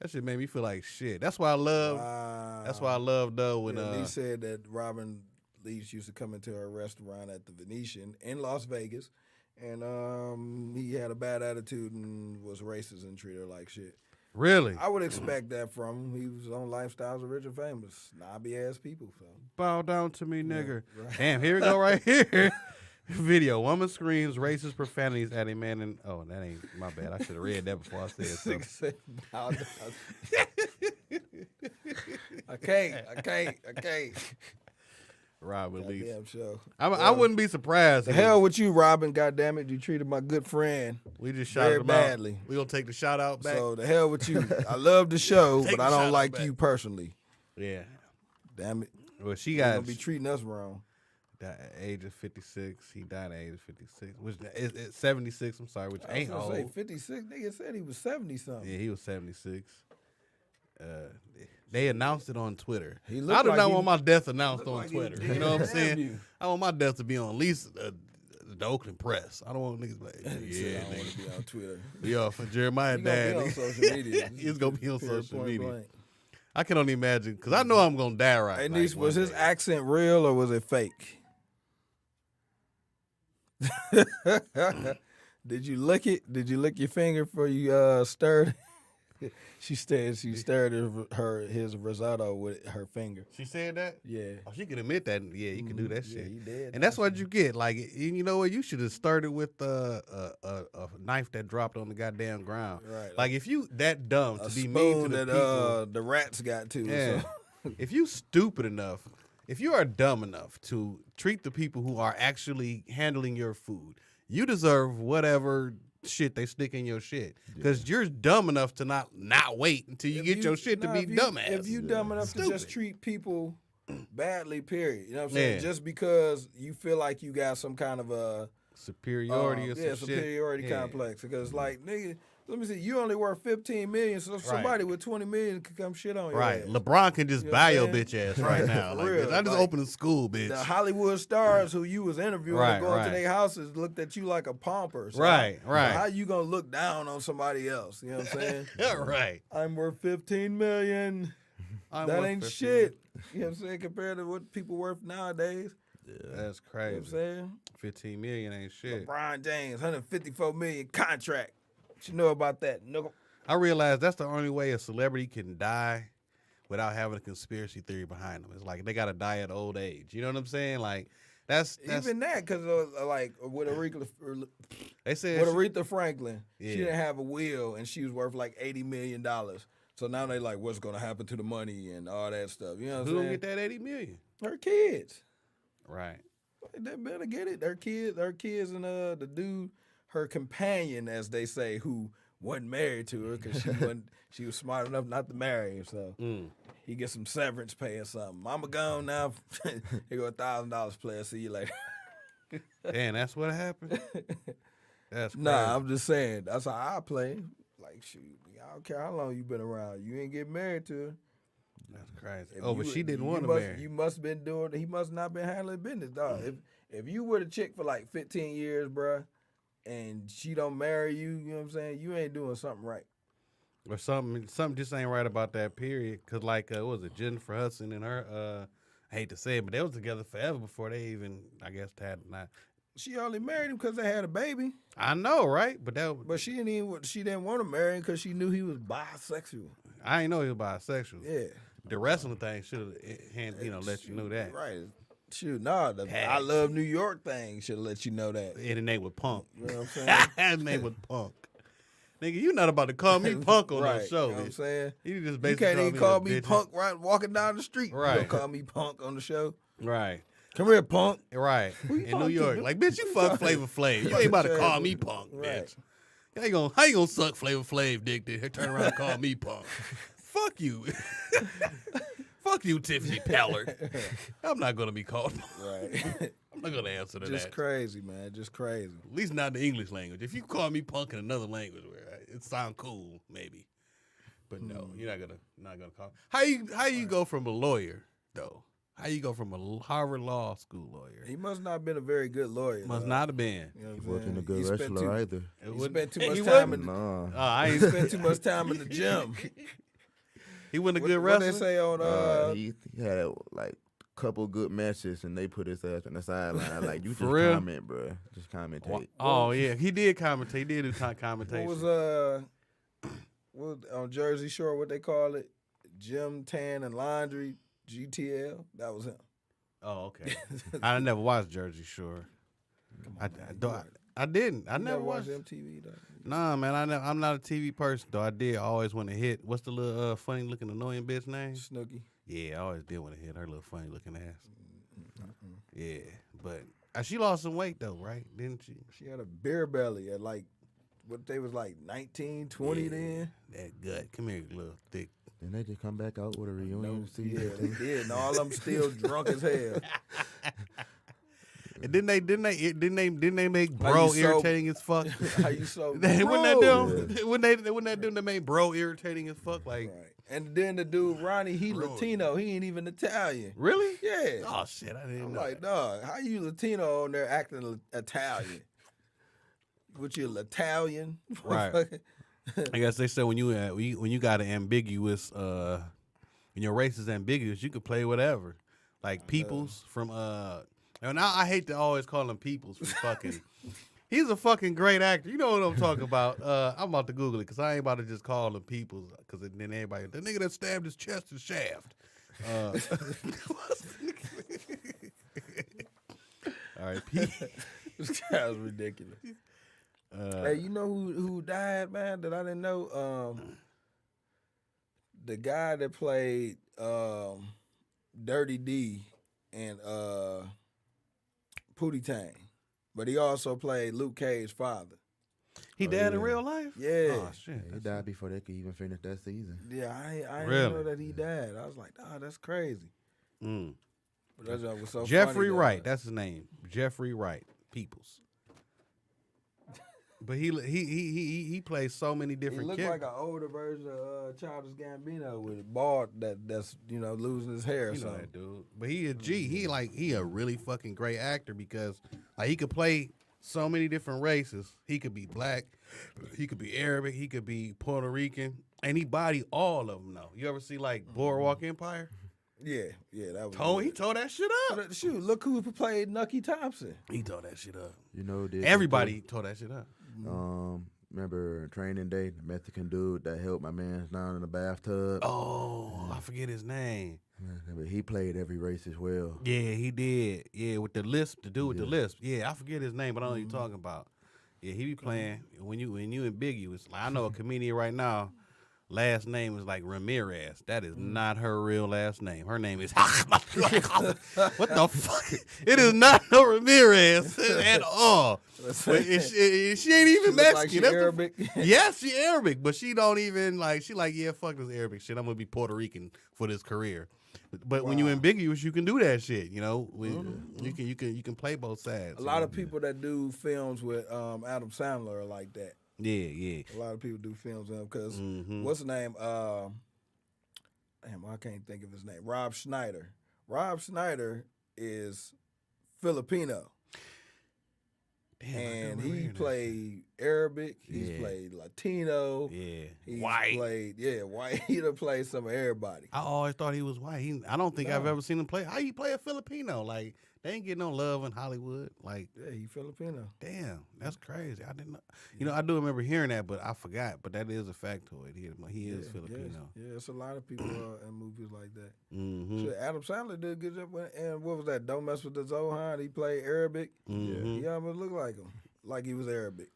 That shit made me feel like shit. That's why I love. Wow. That's why I love though when Lee said that Robin Leach used to come into her restaurant at the Venetian in Las Vegas, and he had a bad attitude and was racist and treated her like shit. really I would expect that from him. He was on Lifestyles of Rich and Famous, snobby ass people. So bow down to me, nigger. right. Damn, here we go right here. Video: woman screams racist profanities at a man and oh, that ain't my bad. I should have read that before I said something. Said, bow down. I can't. Robin Leach. Goddamn show. I wouldn't be surprised. The hell with you, Robin. Goddamn it, you treated my good friend We just shot very him badly. out. We gonna take the shout out back. So the hell with you. I love the show, Take but I the don't shout-out like back. you personally. Yeah. Damn it. Well, she You're got gonna be treating us wrong. died at the age of 56. He died at the age of 56, which is 76. I'm sorry, which I was ain't gonna old. say 56. Nigga said he was 70 something. Yeah, he was 76. They announced it on Twitter. He looked I do like not he- want my death announced on like he Twitter. did You know what I'm an saying? interview. I want my death to be on at least the Oakland Press. I don't want niggas like, He said, yeah, I don't want nigga. to be on Twitter. Yeah, for Jeremiah He gonna dad. be on social media. He's gonna be on Period, social point media. blank. I can only imagine because I know I'm gonna die right. Hey, like, Niece, was one his day. accent real or was it fake? Did you lick it? Did you lick your finger before you stirred it? She stirred his risotto with her finger. She said that. Yeah. Oh, she can admit that. Yeah, you can do that Yeah, shit. he did. And that's what you get. Like, you know what? You should have started with a knife that dropped on the goddamn ground. Right. Like, if you that dumb a to be mean to spoon the that people, the rats got to. yeah. So. If you stupid enough, if you are dumb enough to treat the people who are actually handling your food, you deserve whatever shit they stick in your shit. Because you're dumb enough to not wait until you get your shit to be dumbass. If you dumb enough to just Stupid. treat people badly, period. You know what I'm saying? Yeah. Just because you feel like you got some kind of a Superiority or some shit. superiority Yeah. complex. Because like, nigga, let me see, you only worth 15 million, so somebody with 20 million could come shit on you. Right. LeBron can just You know buy what your I'm bitch saying? ass right now. For Like, real. bitch, I just Like, opened a school, bitch. The Hollywood stars who you was interviewing Right, and going right. to their houses looked at you like a pomper. So Right, how, right. How you gonna look down on somebody else? You know what I'm saying? Yeah, right. I'm worth 15 million. I'm That worth ain't 15. shit. You know what I'm saying? Compared to what people worth nowadays. That's You know what crazy. I'm saying? 15 million ain't shit. LeBron James, 154 million contract. What you know about that, nigga? I realize that's the only way a celebrity can die without having a conspiracy theory behind them. It's like they gotta die at old age. You know what I'm saying? Like that's Even that, because like with they said Aretha Franklin, Yeah. she didn't have a will and she was worth like $80 million. So now they like, what's gonna happen to the money and all that stuff? You know what who I'm gonna saying? get that 80 million? Her kids. Right. They better get it. Her kids, and the dude, her companion, as they say, who wasn't married to her because she was smart enough not to marry him. So he gets some severance pay or something. Mama gone now. Here go $1,000 player. See you later. Damn, that's what happened. That's crazy. Nah, I'm just saying that's how I play. Like shoot, I don't care how long you been around. You ain't get married to her. That's crazy. If Oh, but you- she didn't you want to must- marry. You must been doing. He must not been handling business, dog. If you were the chick for like 15 years, bruh, and she don't marry you, you know what I'm saying? You ain't doing something right. Or something just ain't right about that period. Cause like what was it, Jennifer Hudson and her I hate to say it, but they was together forever before they even, I guess, had not. She only married him because they had a baby, I know, right? But but she didn't want to marry him because she knew he was bisexual. I ain't know he was bisexual. Yeah, The wrestling thing should have, let you know that. right. Shoot, nah, the I Love New York thing should let you know that. And the name was Punk. You know what I'm saying? His name was Punk. Nigga, you not about to call me Punk on right. the show. You know what I'm bitch. saying? You just You basically can't even call a me bitch. Punk right walking down the street. Right. You gonna call me Punk on the show? Right. Come here, Punk. Right. you In New talking York. to? Like, bitch, you fuck Flavor Flav. You ain't about to call me Punk, Right. bitch. How you gonna suck Flavor Flav dick to turn around and call me Punk? Fuck you. Fuck you, Tiffany Pallard. I'm not gonna be called Punk. Right. I'm not gonna answer to Just that. crazy, man. Just crazy. At least not in the English language. If you call me Punk in another language, where it sound cool, maybe. But no, you're not gonna call. How you go from a lawyer though How you go from a Harvard Law School lawyer? He must not have been a very good lawyer. Must not have been. You know what He I'm wasn't saying? a good He spent wrestler either. He spent too He much wouldn't? time in. Nah. I He ain't. spent too much time in the gym. He wasn't a What, good what they wrestler. say on He had like a couple good matches, and they put his ass on the sideline. Like, you For just real? comment, bro. Just commentate. Oh yeah, he did commentate. He did do what commentation. was what on Jersey Shore, what they call it, gym, tan, and laundry, GTL. That was him. Oh okay. I never watched Jersey Shore. I didn't. I You never watched. MTV though. Nah, man. I'm not a TV person though. I did always want to hit. What's the little funny looking annoying bitch name? Snooki. Yeah, I always did want to hit her little funny looking ass. Yeah, but she lost some weight though, right? Didn't she? She had a beer belly at like what they was like 19, 20 then. That gut. Come here, little thick. And they just come back out with a reunion Yeah, season. they did. And all of them still drunk as hell. And didn't they make bro you so- irritating as fuck? How you so Wouldn't that bro? do? Wouldn't that do that made bro irritating as fuck? Like Right. And then the dude Ronnie, he Bro. Latino. He ain't even Italian. really? Yeah. Oh shit, I didn't I'm know. like, that. dog, how you Latino on there acting Italian? What you Italian? Right. I guess they said when you got an ambiguous when your race is ambiguous, you could play whatever. Like Peoples from and I hate to always call him Peoples from fucking. He's a fucking great actor. You know what I'm talking about. I'm about to Google it because I ain't about to just call him Peoples because then everybody, the nigga that stabbed his chest and shaft. All right, This guy's ridiculous. Hey, you know who died, man, that I didn't know? The guy that played Dirty D and Pootie Tang. But he also played Luke Cage's father. He died in yeah. real life? Yeah. Oh shit. He died before they could even finish that season. Yeah, I Really? didn't know that he died. I was like, oh, that's crazy. Mm. But that joke was so Jeffrey funny that, Wright, that's his name. Jeffrey Wright, Peoples. But he plays so many he different looked like characters. an older version of Childish Gambino with a bald that's losing his hair or You know something. that dude. But he a G. He a really fucking great actor because like he could play so many different races. He could be black, he could be Arabic, he could be Puerto Rican, and he body all of them though. You ever see like Boardwalk Empire? Yeah, that was He good. tore that shit up. But, shoot, look who played Nucky Thompson. He tore that shit up. You know, Everybody tore that shit up. Remember Training Day, the Mexican dude that helped my man down in the bathtub? Oh, I forget his name. But he played every race as well. Yeah, he did. Yeah, with the lisp, the dude with the lisp. Yeah, I forget his name, but I know what you're talking about. Yeah, he be playing when you ambiguous. Like I know a comedian right now. Last name is like Ramirez. That is not her real last name. Her name is what the fuck? It is not no Ramirez at all. But she ain't even Look like Mexican. she That's the- Arabic. yes, she Arabic, but she don't even like. She like, yeah, fuck this Arabic shit. I'm gonna be Puerto Rican for this career. But when you ambiguous, you can do that shit. You know, you can play both sides. A lot of people that do films with Adam Sandler are like that. Yeah. A lot of people do films with him because what's his name? Damn, I can't think of his name. Rob Schneider. Rob Schneider is Filipino. Damn, I And do he remember that played Arabic. He's Yeah. played Latino. shit. Yeah, He's white. played, white. He done played some of everybody. I always thought he was white. I don't think I've ever seen him play. How you play a Filipino? Like they ain't getting no love in Hollywood. Like Yeah, he Filipino. damn, that's crazy. I didn't know. You know, I do remember hearing that, but I forgot. But that is a factoid. He is Filipino. Yeah, it's a lot of people in movies like that. Mm-hmm. Shit, Adam Sandler did a good job. And what was that? Don't Mess with the Zohan. He played Arabic. Mhm. He almost looked like him, like he was Arabic.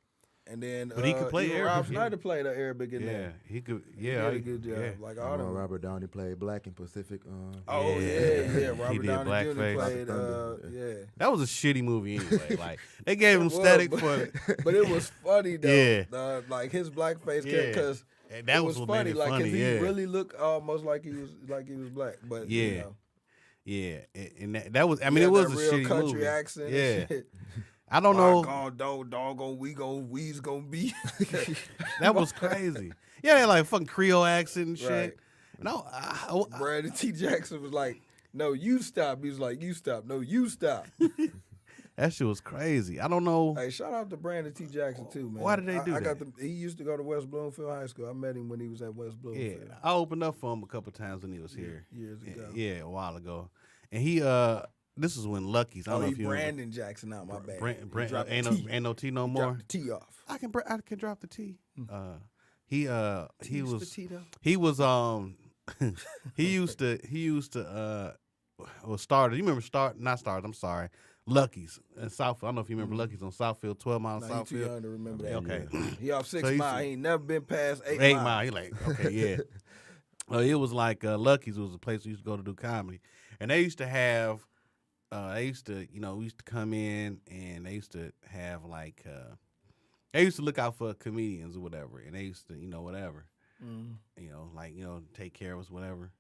And then, But he could play even Arabic, Rob yeah. Schneider played an Arabic in Yeah, there. he could. He Yeah, did a good job. yeah. Like all them. Robert Downey played black in Pacific. Oh Yeah. yeah. He Robert did Downey Jr. blackface. played. Thunder. Yeah. That was a shitty movie anyway. Like they gave him Well, static but, for. but it was funny though. Yeah. Like his blackface Yeah. because And that it was was what funny. made it Like funny. he Yeah, really looked almost like he was black. But Yeah. you know, yeah. And that was. I mean, he it had was a that real shitty country movie. accent. Yeah. And shit. I don't know. Doggone, we's gonna be. That was crazy. Yeah, they had like fucking Creole accent and shit. Right. No, Brandon T. Jackson was like, No, you stop. He was like, you stop. No, you stop. That shit was crazy. I don't know. Hey, shout out to Brandon T. Jackson too, man. Why did they do I that? He used to go to West Bloomfield High School. I met him when he was at West Yeah, Bloomfield. I opened up for him a couple times when he was here. Years ago. Yeah, a while ago. And he this is when Lucky's. I don't know if you Brandon Jackson out, my bad. Brand, dropped ain't the T. no T no He more. dropped the T off. I can drop the T. He T's for Tito. he was he used to well started. You remember not started, I'm sorry. Lucky's in Southfield. I don't know if you remember Lucky's on Southfield, 12 miles Nah, he too Southfield. young to remember that. Okay. He off 6 So he Mile. used He ain't never been past 8 8 Mile. Mile. He like, okay, yeah. It was like Lucky's was a place we used to go to do comedy. And they used to have we used to come in and they used to have like they used to look out for comedians or whatever. And they used to, whatever. Take care of us, whatever.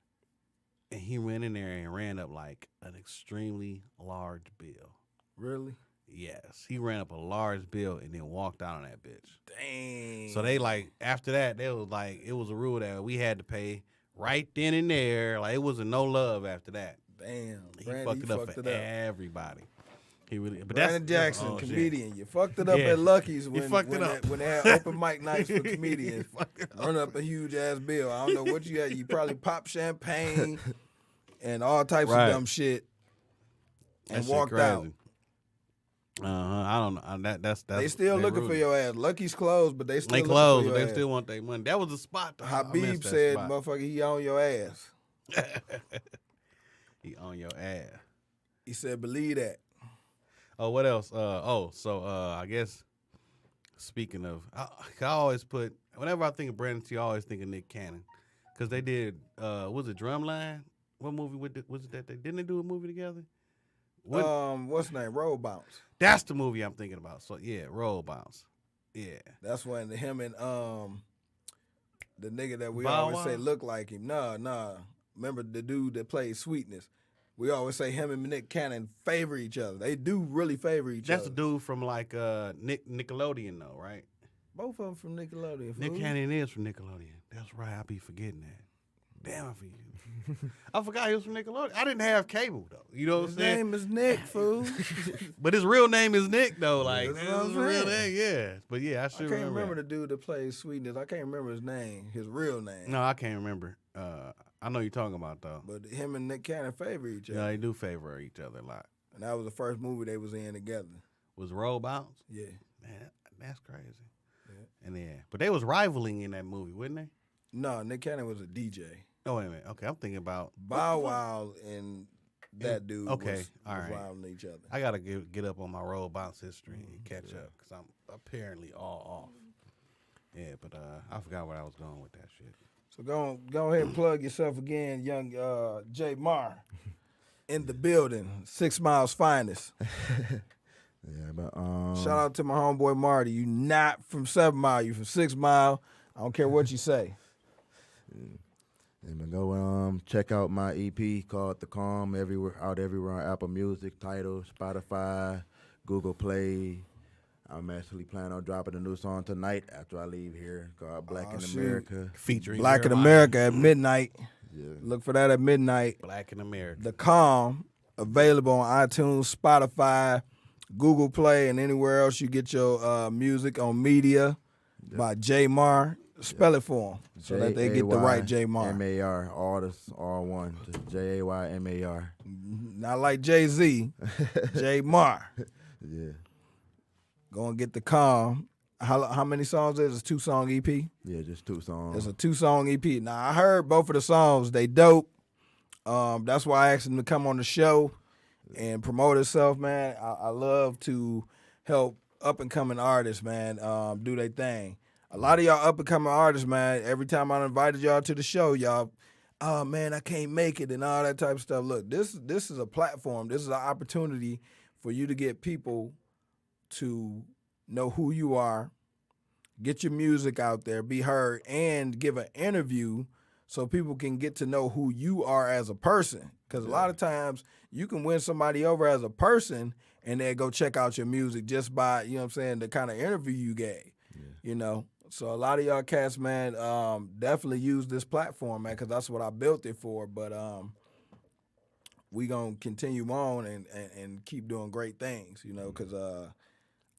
And he went in there and ran up like an extremely large bill. Really? Yes. He ran up a large bill and then walked out on that bitch. Dang. So they like, after that, they was like, it was a rule that we had to pay right then and there. Like, it wasn't no love after that. Damn. He Brandon, fucked it up for it up. everybody. He really, but Brandon that's Jackson, shit. comedian. You fucked it up Yeah. at Lucky's He fucked it up. when they had open mic nights for comedians. Run up a huge ass bill. I don't know what you had. You probably popped champagne and all types Right. of dumb shit and That shit walked crazy. out. I don't know. That's They still they looking rude. for your ass. Lucky's closed, but they still They looking closed, for but your they ass. still want their money. That was the spot. Though. I missed Habib that said, spot. motherfucker, he on your ass. He on your ass. He said, believe that. Oh, what else? I guess speaking of, I always put, whenever I think of Brandon T, I always think of Nick Cannon. Because they did, was it Drumline? What movie was it that didn't they do a movie together? What's the name? Roll Bounce. That's the movie I'm thinking about. So, yeah, Roll Bounce. Yeah. That's when him and the nigga that we Bow always Wow? say look like him. Nah. Remember the dude that played Sweetness? We always say him and Nick Cannon favor each other. They do really favor each That's other. the dude from like Nickelodeon though, right? Both of them from Nickelodeon. Nick fool. Cannon is from Nickelodeon. That's right. I be forgetting that. Damn, I forgot he was from Nickelodeon. I didn't have cable though. You know what His I'm saying? name is Nick, fool. But his real name is Nick though. Like That's this what I'm is a real saying. name, yeah. But yeah, I I should can't remember that. the dude that played Sweetness. I can't remember his name, his real name. No, I can't remember. I know you're talking about though. But him and Nick Cannon favor each other. Yeah, they do favor each other a lot. And that was the first movie they was in together. Was Roll Bounce? Yeah. Man, that's crazy. Yeah. And yeah, but they was rivaling in that movie, wasn't they? No, Nick Cannon was a DJ. Oh wait a minute. Okay, I'm thinking about Bow Wow and that dude Okay, was all right. rivaling each other. I gotta get up on my Roll Bounce history and catch up because I'm apparently all off. Yeah, but I forgot where I was going with that shit. So go ahead and plug yourself again, young Jay Marr. In the building, 6 Mile's finest. Yeah, but Shout out to my homeboy Marty. You not from 7 Mile, you from 6 Mile. I don't care what you say. And go check out my EP called The Calm everywhere on Apple Music, Tidal, Spotify, Google Play. I'm actually planning on dropping a new song tonight after I leave here called Black in shoot. America. Featuring Black in Jeremiah. America at midnight. Yeah. Look for that at midnight. Black in America. The Calm, available on iTunes, Spotify, Google Play, and anywhere else you get your music on media by J Marr. Spell it for them so that they get the right J Marr. M-A-R, all one. Just J-A-Y-M-A-R. Not like Jay-Z, J Marr. Yeah. Go and get The Calm. How many songs is it? It's a 2-song EP? Yeah, just 2 songs. It's a 2-song EP. Now, I heard both of the songs. They dope. That's why I asked him to come on the show and promote himself, man. I love to help up-and-coming artists, man, do their thing. A lot of y'all up-and-coming artists, man, every time I invited y'all to the show, y'all, oh, man, I can't make it and all that type of stuff. Look, this is a platform. This is an opportunity for you to get people to know who you are, get your music out there, be heard, and give an interview so people can get to know who you are as a person. Because a lot of times you can win somebody over as a person and then go check out your music just by, you know what I'm saying, the kind of interview you gave, you know. So a lot of y'all cats, man, definitely use this platform, man, because that's what I built it for. But we gonna continue on and keep doing great things, you know, because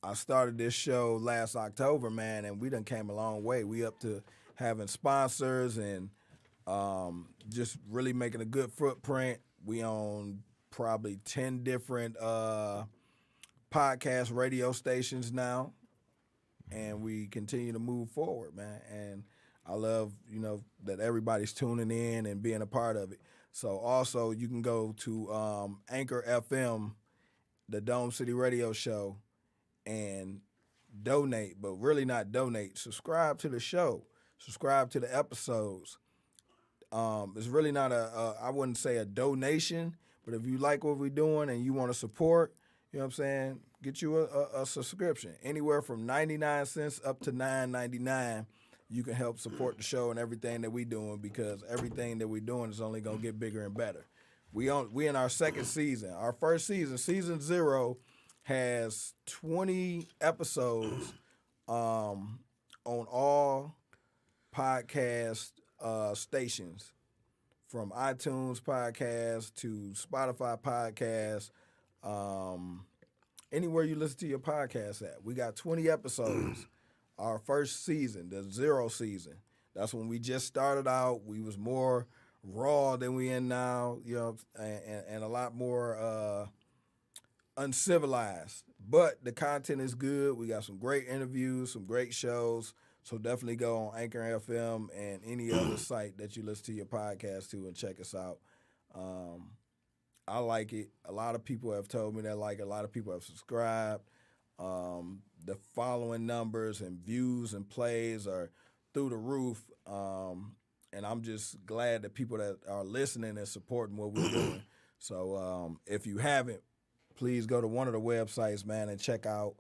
I started this show last October, man, and we done came a long way. We up to having sponsors and just really making a good footprint. We own probably 10 different podcast radio stations now, and we continue to move forward, man. And I love, you know, that everybody's tuning in and being a part of it. So also you can go to Anchor FM, the Dome City Radio Show, and donate, but really not donate. Subscribe to the show. Subscribe to the episodes. It's really not I wouldn't say a donation, but if you like what we're doing and you want to support, you know what I'm saying, get you a subscription. Anywhere from 99 cents up to $9.99, you can help support the show and everything that we're doing, because everything that we're doing is only going to get bigger and better. We in our second season. Our first season, season 0, has 20 episodes on all podcast stations, from iTunes podcast to Spotify podcast, anywhere you listen to your podcast at. We got 20 episodes. Our first season, the 0 season. That's when we just started out. We was more raw than we in now, you know, and a lot more uncivilized. But the content is good. We got some great interviews, some great shows. So definitely go on Anchor FM and any other site that you listen to your podcast to and check us out. I like it. A lot of people have told me they like it. A lot of people have subscribed. The following numbers and views and plays are through the roof. And I'm just glad that people that are listening and supporting what we're doing. So if you haven't, please go to one of the websites, man, and check out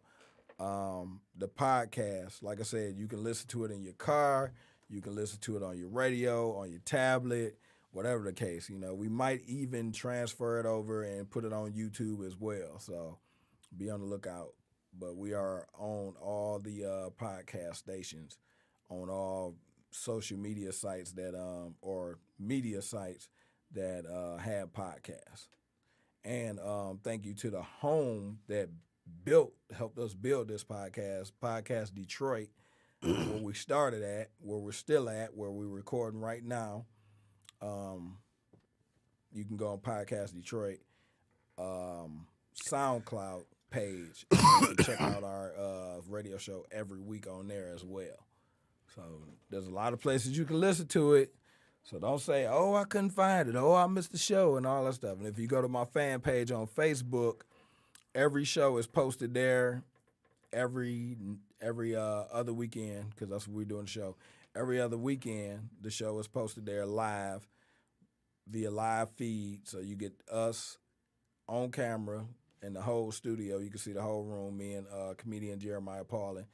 the podcast. Like I said, you can listen to it in your car. You can listen to it on your radio, on your tablet, whatever the case. You know, we might even transfer it over and put it on YouTube as well. So be on the lookout. But we are on all the podcast stations, on all social media sites that or media sites that have podcasts. And thank you to the home that helped us build this podcast, PodcastDetroit, where we started at, where we're still at, where we're recording right now. You can go on Podcast Detroit, SoundCloud page, and check out our radio show every week on there as well. So there's a lot of places you can listen to it. So don't say, oh, I couldn't find it. Oh, I missed the show and all that stuff. And if you go to my fan page on Facebook, every show is posted there every other weekend, because that's what we're doing the show. Every other weekend, the show is posted there live via live feed. So you get us on camera and the whole studio. You can see the whole room, me and comedian Jeremiah Paulin.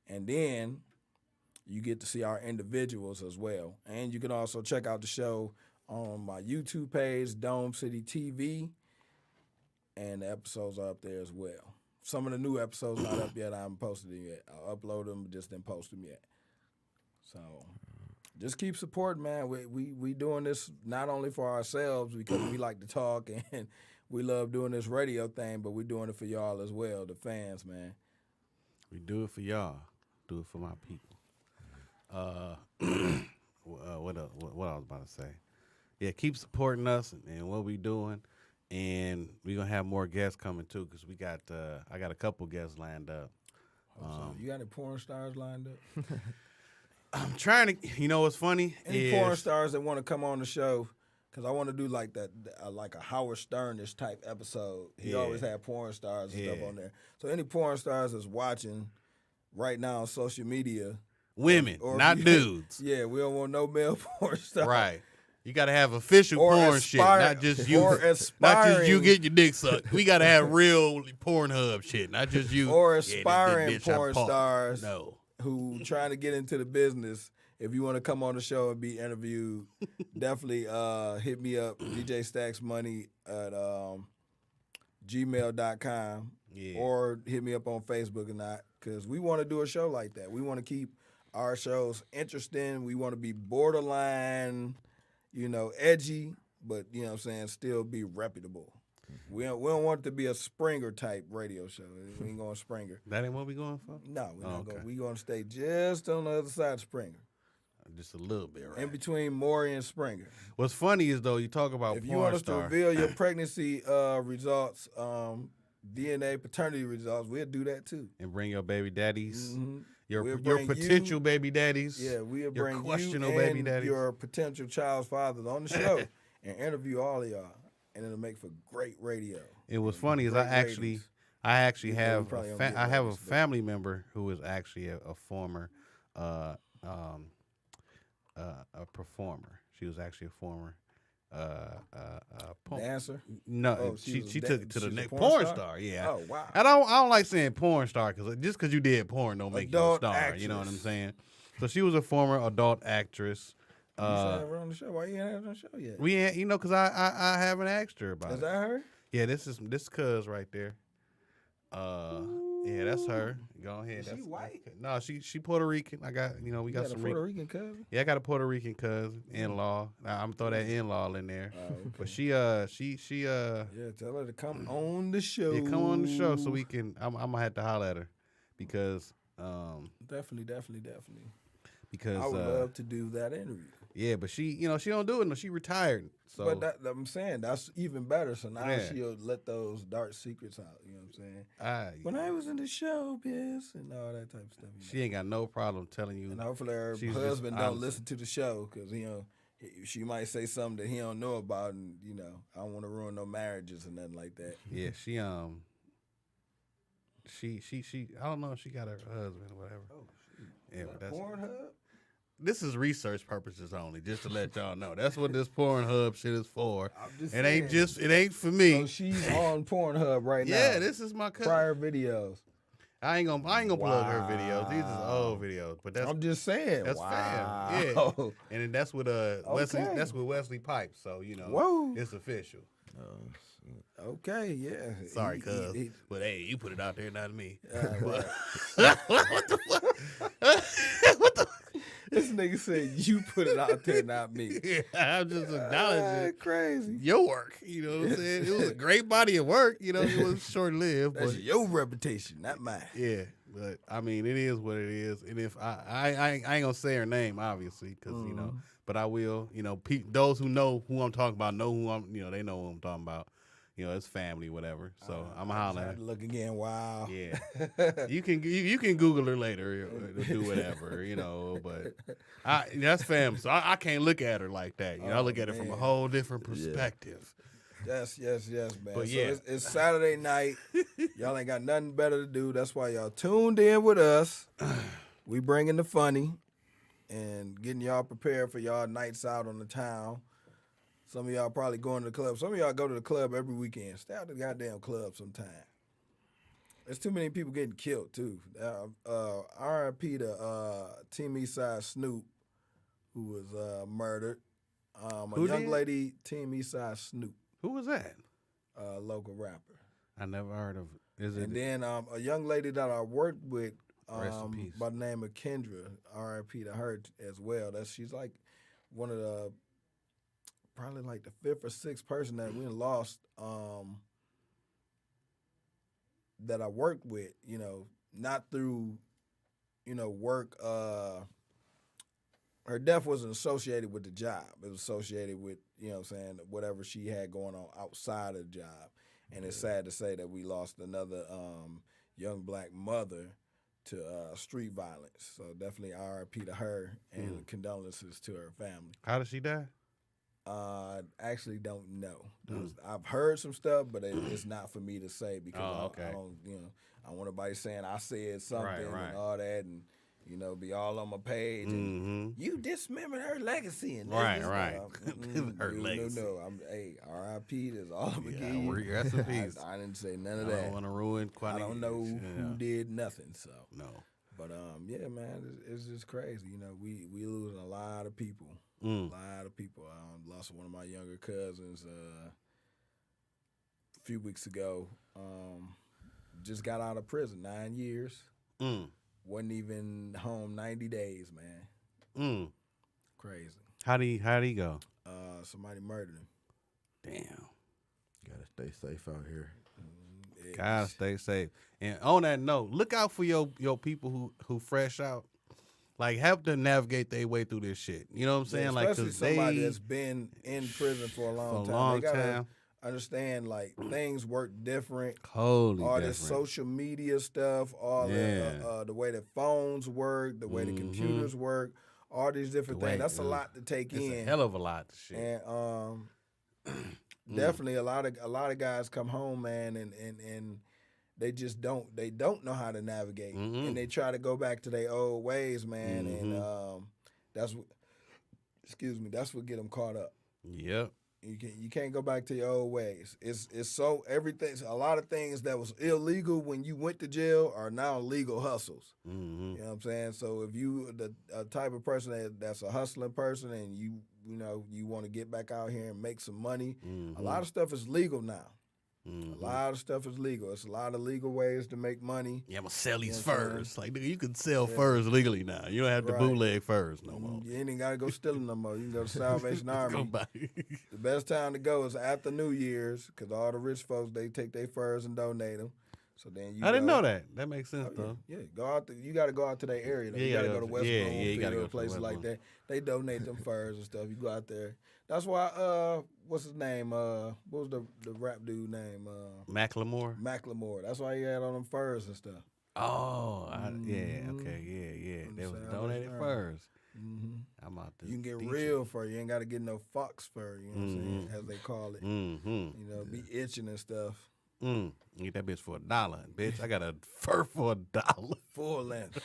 And then you get to see our individuals as well. And you can also check out the show on my YouTube page, Dome City TV, and the episodes are up there as well. Some of the new episodes not up yet. I haven't posted them yet. I'll upload them, just didn't post them yet. So just keep supporting, man. We doing this not only for ourselves, because we like to talk and we love doing this radio thing, but we're doing it for y'all as well, the fans, man. We do it for y'all. Do it for my people. What I was about to say. Yeah, keep supporting us and what we doing. And we're going to have more guests coming, too, because I got a couple guests lined up. You got any porn stars lined up? I'm trying to, you know what's funny? Any porn stars that want to come on the show? Because I want to do like that, like a Howard Stern-ish type episode. He always had porn stars and stuff on there. So any porn stars that's watching right now on social media. Women, not dudes. Yeah, we don't want no male porn stars. Right. You got to have official porn shit, not just you. Not just you getting your dick sucked. We got to have real Pornhub shit, not just you. Or aspiring porn stars who trying to get into the business. If you want to come on the show and be interviewed, definitely hit me up, DJ Stacks Money at gmail.com, or hit me up on Facebook or not, because we want to do a show like that. We want to keep our shows interesting. We want to be borderline, edgy, but you know what I'm saying, still be reputable. We don't want it to be a Springer type radio show. We ain't going Springer. That ain't what we going for? No, we're not okay. going. We going to stay just on the other side of Springer. Just a little bit, right? In between Maury and Springer. What's funny is, though, you talk about if you want us to reveal your pregnancy results, DNA paternity results, we'll do that too. And bring your baby daddies. Mm-hmm. Your potential baby daddies. Yeah, we'll your bring questionable you baby and daddies. your potential child's fathers on the show and interview all of y'all. And it'll make for great radio. And what's funny is I actually have a family member who is actually a former a performer. She was actually a former dancer. No, she took it to the next porn star. Yeah. Oh wow. I don't like saying porn star because just because you did porn don't make adult you a star. Actress. You know what I'm saying? So she was a former adult actress. You should have her on the show. Why you ain't had her on the show yet? We ain't, because I haven't asked her about it. Is that her? Yeah, this is cuz right there. Yeah, that's her. Go ahead. Is she white? No, she Puerto Rican. I got we got some a Puerto Rican cousin. Yeah, I got a Puerto Rican cousin, in-law. I'm throw that in-law in there. Okay. But she yeah, tell her to come on the show. Yeah, come on the show so we can. I'm gonna have to holler at her because definitely. Because I would love to do that interview. Yeah, but she don't do it. No, she retired. So, but I'm saying that's even better. So now she'll let those dark secrets out. You know what I'm saying? When I was in the showbiz and all that type of stuff. She ain't got no problem telling you. And hopefully her husband don't listen to the show because she might say something that he don't know about, and I don't want to ruin no marriages or nothing like that. Yeah, she I don't know if she got her husband or whatever. Oh, yeah, but that's Pornhub. This is research purposes only, just to let y'all know. That's what this Pornhub shit is for. It ain't for me. So she's on Pornhub right now. Yeah, this is my cousin. Prior videos. I ain't gonna plug her videos. These is old videos, but that's I'm just saying. That's wow. fam. Yeah, and that's with Wesley. That's with Wesley Pipes. So Whoa. It's official. Okay, yeah. Sorry, cuz. But hey, you put it out there, not me. What the fuck? What the? This nigga said you put it out there, not me. Yeah, I'm just acknowledging crazy. your work. You know what I'm saying? It was a great body of work. It was short lived. That's your reputation, not mine. Yeah, but I mean, it is what it is. And if I ain't gonna say her name, obviously, because but I will. Those who know who I'm talking about know who I'm. They know who I'm talking about. It's family, whatever. So I'm hollering. Look again. Wow. Yeah, you can Google her later or do whatever, But that's family, so I can't look at her like that. I look at it from a whole different perspective. Yes, man. But so it's Saturday night. Y'all ain't got nothing better to do. That's why y'all tuned in with us. We bringing the funny and getting y'all prepared for y'all nights out on the town. Some of y'all probably going to the club. Some of y'all go to the club every weekend. Stay out the goddamn club sometime. There's too many people getting killed, too. R.I.P. to Team Eastside Snoop, who was murdered. Young lady, Team Eastside Snoop. Who was that? Local rapper. I never heard of it. And then a young lady that I worked with Rest in peace. by the name of Kendra, R.I.P. to her as well. She's like one of the... probably like the fifth or sixth person that we lost that I worked with, not through, work. Her death wasn't associated with the job. It was associated with, whatever she had going on outside of the job. And it's sad to say that we lost another young black mother to street violence. So definitely RIP to her and condolences to her family. How did she die? I actually don't know. I've heard some stuff, but it's not for me to say because I don't, I don't want nobody saying I said something and all that, and be all on my page and you dismembered her legacy and right. Her legacy. No. R.I.P. That's all I'm gonna give you. Rest in peace. I didn't say none of that. I don't want to ruin. I don't know who did nothing. So no. But yeah, man, it's just crazy. We losing a lot of people. A lot of people. I lost one of my younger cousins a few weeks ago. Just got out of prison, 9 years. Wasn't even home 90 days, man. Crazy. How'd he go? Somebody murdered him. Damn. Gotta stay safe out here. Gotta stay safe. And on that note, look out for your people who fresh out. Like, help them navigate their way through this shit. You know what I'm saying? Like, especially 'cause somebody they that's been in prison for a long for a time. long They gotta time. understand, like, things work different. Totally all different. this social media stuff, all the way that phones work, the way the computers work, all these different things. That's a lot to take it's in. a hell of a lot of shit. And definitely a lot of guys come home, man, and they just don't know how to navigate, and they try to go back to their old ways, man, and that's what get them caught up. Yep. You can't go back to your old ways. It's so everything. A lot of things that was illegal when you went to jail are now legal hustles. You know what I'm saying? So if you the type of person that's a hustling person and you want to get back out here and make some money, a lot of stuff is legal now. A lot of stuff is legal. It's a lot of legal ways to make money. Yeah, I'm gonna sell these furs. Like, nigga, you can sell furs legally now. You don't have to bootleg furs no more. You ain't even gotta go steal them no more. You can go to Salvation Army. Go buy. The best time to go is after New Year's, because all the rich folks, they take their furs and donate them. So then I didn't know that. That makes sense though. Yeah, go out. You got to go out to their area. Though. Yeah, You got to go to West you Bloomfield gotta go or to places West like Bloom. that. They donate them furs and stuff. You go out there. That's why. What's his name? What was the rap dude name? Macklemore. Macklemore. That's why he had on them furs and stuff. Oh, yeah. Okay, yeah. They was donated furs. I'm out there. You can get real fur. You ain't got to get no fox fur. You know what I'm saying? As they call it. You know, be itching and stuff. Get that bitch for $1, bitch. I got a fur for $1. Full length.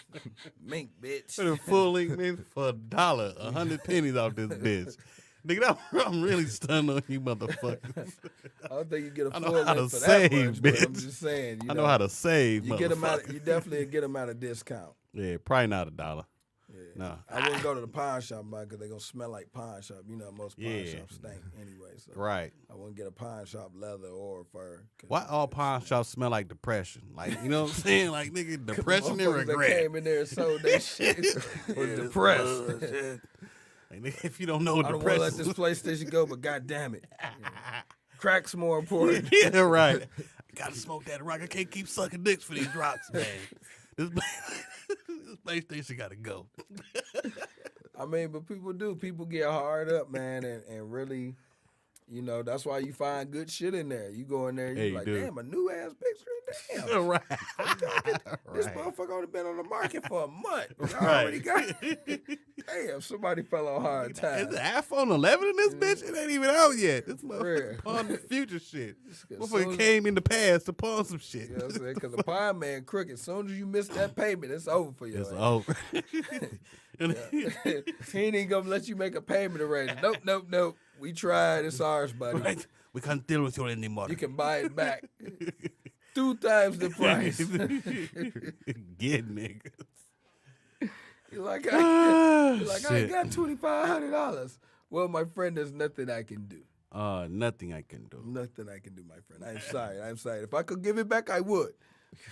Mink, bitch. For the full length bitch for $1. 100 pennies off this bitch. Nigga, I'm really stunned on you motherfuckers. I don't think you get a I full know how to length for save, that much, but I'm bitch. just saying. I know how to save, you get them out. motherfucker. You definitely get them at a discount. Yeah, probably not $1. Yeah. No. I wouldn't go to the pawn shop because they're gonna smell like pawn shop. You know, most pawn shops stink anyway. So Right. I wouldn't get a pawn shop leather or fur. Why all pawn shops smell like depression? Like, you know what I'm saying? Like, nigga, depression and Motherfuckers that regret. came in there and sold their shit was depressed. Like, nigga, if you don't know I don't want to depression. let this PlayStation go, but goddamn it, crack's more important. Yeah, right. I gotta smoke that rock. I can't keep sucking dicks for these rocks, man. This PlayStation gotta go. I mean, but people do. People get hard up, man, and really, you know, that's why you find good shit in there. You go in there, you like, damn, a new ass picture. Damn. Right. This motherfucker only been on the market for a month. I already got it. Damn, somebody fell on hard times. Is the iPhone 11 in this bitch? It ain't even out yet. This motherfucker Real. pawn the future shit. As Motherfucker soon- came in the past to pawn some shit. You know what I'm saying? Because the pawn man crooked. As soon as you miss that payment, it's over for you. It's over. He ain't even gonna let you make a payment already. Nope. We tried. It's ours, buddy. Right. We can't deal with you anymore. You can buy it back. 2 times the price. Get niggas. You're like, I Shit. got $2,500. Well, my friend, there's nothing I can do. Nothing I can do. Nothing I can do, my friend. I'm sorry. If I could give it back, I would.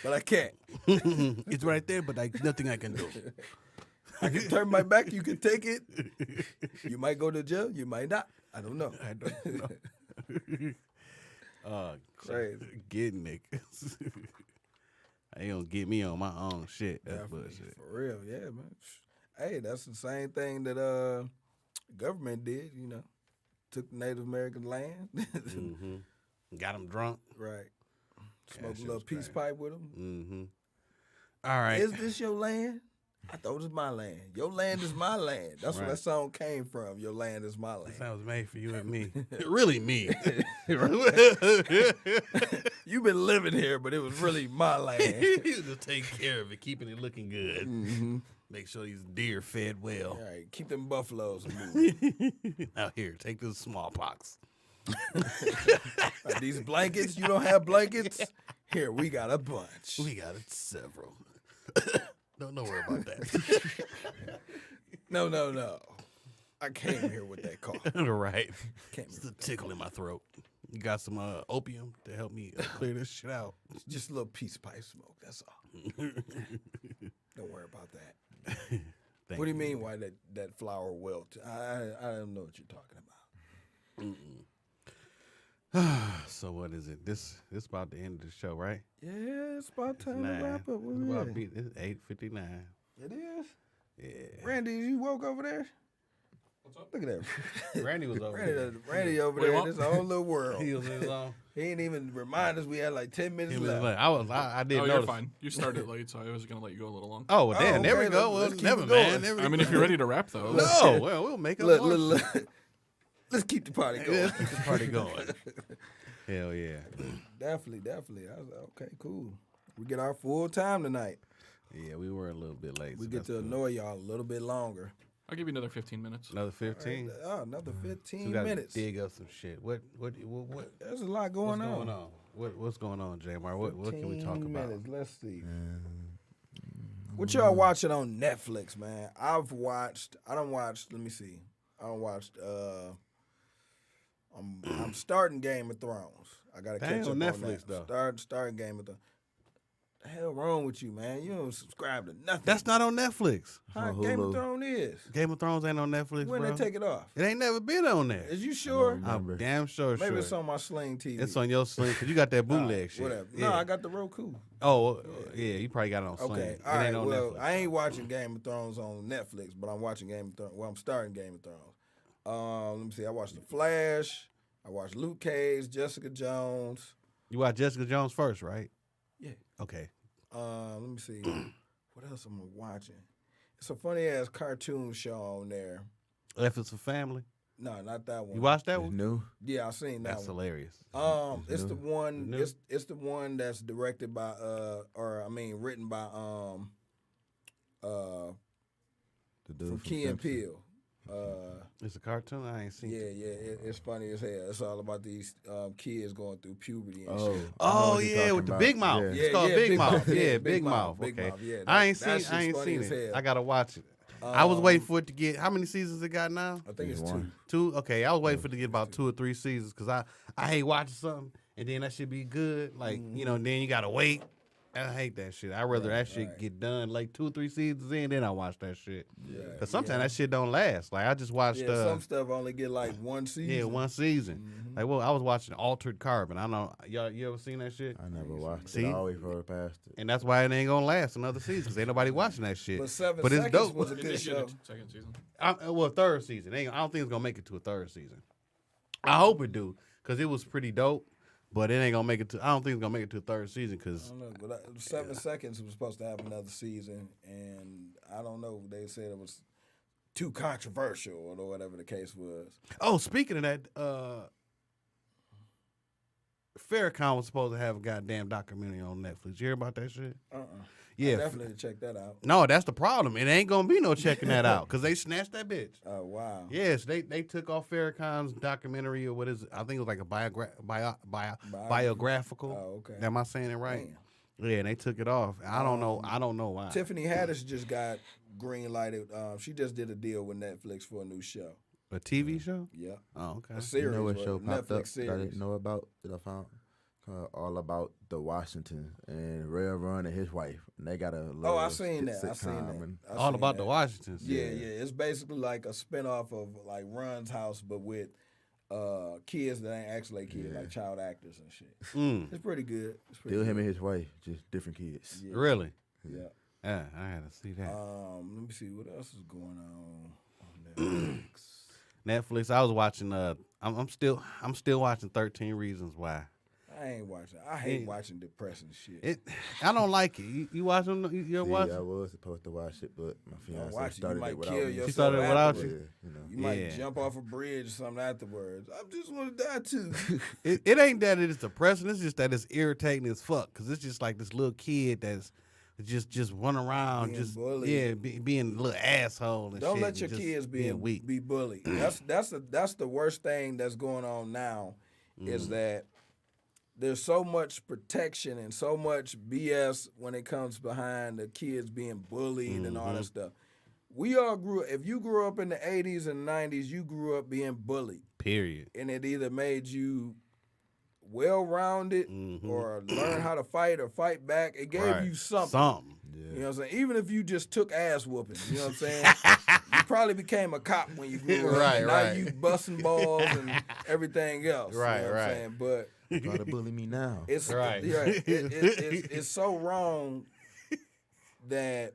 But I can't. It's right there, but nothing I can do. I can turn my back. You can take it. You might go to jail. You might not. I don't know. I don't know. Crazy. Get niggas. They gonna get me on my own shit. That's bullshit. For real, yeah, man. Hey, that's the same thing that the government did, you know. Took the Native American land. Got them drunk. Right. Yeah, Smoked shit a little was peace crazy. pipe with them. All right. Is this your land? I thought it was my land. Your land is my land. That's where Right. that song came from. Your land is my land. That was made for you and me. Really me. You've been living here, but it was really my land. Just take care of it, keeping it looking good. Make sure these deer fed well. All right, keep them buffaloes moving. Now here, take this smallpox. These blankets, you don't have blankets? Here, we got a bunch. We got it several. Don't worry about that. No. I came here with that cough. Right. Came It's here a tickle in my throat. You got some opium to help me clear this shit out. just a little peace pipe smoke. That's all. Don't worry about that. What do you mean? Why that flower wilt? I don't know what you're talking about. So what is it? This about the end of the show, right? Yeah, it's about It's time to 9. wrap up. Where It's we about at? it's 8:59. It is. Yeah. Randy, you woke over there? What's up? Look at that. Randy was over there. Randy over What do you there. want? This a whole little world. He was in his own. He ain't even remind us we had like 10 minutes He was left. like, I didn't Oh, notice. you're fine. You started late, so I was gonna let you go a little long. Oh, well, damn, Oh, there we okay, go. let's Well, keep never it man. going. There we I mean, if you're ready to wrap though, No, well, we'll make up. Look, more look, shit. look. Let's keep the party going. Let's keep the party going. Hell yeah. Definitely. I was like, okay, cool. We get our full time tonight. Yeah, we were a little bit late. We so get that's to cool. annoy y'all a little bit longer. I'll give you another 15 minutes. Another 15. Oh, another So 15 we gotta minutes. dig up some shit. What There's a lot what's going going on. on? What's going on, Jamar? What can we talk 15 about? minutes. Let's see. What y'all watching on Netflix, man? I don't watch, let me see. I don't watch, I'm starting Game of Thrones. I got to That catch ain't up on on Netflix, that. though. Starting Game of Thrones. The hell wrong with you, man? You don't subscribe to nothing. That's not on Netflix. how on Game of Hulu. Thrones is. Game of Thrones ain't on Netflix, When bro. they take it off? It ain't never been on there. Is you sure? I'm damn sure. Maybe sure. it's on my Sling TV. It's on your Sling because you got that bootleg Alright, shit. Whatever. Yeah. No, I got the Roku. Oh, yeah, you probably got it on Sling. Okay, It all ain't right. on Well, Netflix. I ain't watching Game of Thrones on Netflix, but I'm watching Game of Thrones. Well, I'm starting Game of Thrones. Let me see. I watched The Flash. I watched Luke Cage, Jessica Jones. You watch Jessica Jones first, right? Yeah. Okay. Let me see. What else am I watching? It's a funny ass cartoon show on there. If it's a family, No, not that one. you watch that It's one? new. Yeah, I seen that That's one. hilarious. It's the one. New? It's the one that's directed by written by The dude from Key and Simpsons. Peele. It's a cartoon. I ain't seen. Yeah, it's funny as hell. It's all about these kids going through puberty and Oh, shit. I know Oh what you're yeah, talking with the about. big mouth. Yeah. It's called Big Mouth. Yeah, Yeah, Big Mouth. Big Okay. Mouth, yeah, I that shit's ain't funny seen as it. hell. I gotta watch it. I was waiting for it to get how many seasons it got now? I think it's Yeah, one. 2. 2. Okay, I was waiting for it to get about 2 or 3 seasons because I hate watching something and then that should be good. Like then you gotta wait. I hate that shit. I'd rather that shit get done like 2 or 3 seasons in, then I watch that shit. Yeah, Cause sometimes that shit don't last. Like I just watched Yeah, some stuff only get like one season. yeah, 1 season. Like well, I was watching Altered Carbon. I know y'all you ever seen that shit? I never watched See? it. I always rode past it. And that's why it ain't gonna last another season because ain't nobody watching that shit. But 7 But it's Seconds dope. was a It good did get a show. second season. Well, 3rd season. I don't think it's gonna make it to a 3rd season. I hope it do because it was pretty dope. But it ain't gonna make it to. I don't think it's gonna make it to a 3rd season because I don't know, but 7 Seconds was supposed to have another season, and I don't know. They said it was too controversial or whatever the case was. speaking of that, Farrakhan was supposed to have a goddamn documentary on Netflix. You hear about that shit? Yeah. Definitely check that out. No, that's the problem. It ain't gonna be no checking that out because they snatched that bitch. Oh wow. Yes, they took off Farrakhan's documentary or what is it? I think it was like a biographical. Oh, okay. Am I saying it right? Damn. Yeah, and they took it off. I don't know why. Tiffany Haddish just got green lighted. She just did a deal with Netflix for a new show. A TV show? Yeah, Oh, okay. a series. You know what a show popped Netflix up that I series. didn't know about that I found? All about the Washington and Real Run and his wife. And they got a little Oh, I seen that. I sitcom seen that. and- I All seen about that. the Washingtons. Yeah. It's basically like a spinoff of like Run's House, but with kids that ain't actually kids, like child actors and shit. Mm, It's pretty good. It's pretty Still him good. and his wife, just different kids. Yeah. really? Yeah. Yeah, I had to see that. Let me see what else is going on Netflix. Netflix. I was watching. I'm still watching 13 Reasons Why. I ain't watching. I hate watching depressing shit. I don't like it. You watching? You See, watch? I was supposed to watch it, but my Don't fiance watch it. You started might it without kill me. yourself. She started it without afterwards. you? Yeah, you know. You might Yeah. jump off a bridge or something afterwards. I just want to die too. It ain't that it's depressing. It's just that it's irritating as fuck. Cause it's just like this little kid that's just run around, Being just bullied. being a little asshole and Don't shit. let and your just kids being weak. be bullied. That's the worst thing that's going on now is that there's so much protection and so much BS when it comes behind the kids being bullied and all that stuff. We all if you grew up in the 80s and 90s, you grew up being bullied. Period. And it either made you well-rounded or learn how to fight or fight back. It gave you something. Yeah. You know what I'm saying? Even if you just took ass whooping, you know what I'm saying? You probably became a cop when you grew up. Right, Now right. you busting balls and everything else. Right, you know what right. I'm saying? But Try to bully me now. it's Right. it's so wrong that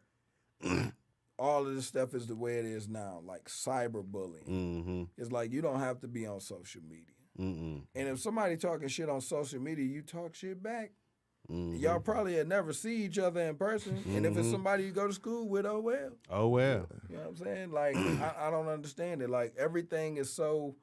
all of this stuff is the way it is now, like cyberbullying. Mm-hmm. It's like you don't have to be on social media. Mm-mm. And if somebody talking shit on social media, you talk shit back. Mm-hmm. Y'all probably had never see each other in person. And if it's somebody you go to school with, oh well. Oh well. You know what I'm saying? Like, I don't understand it. Like, everything is so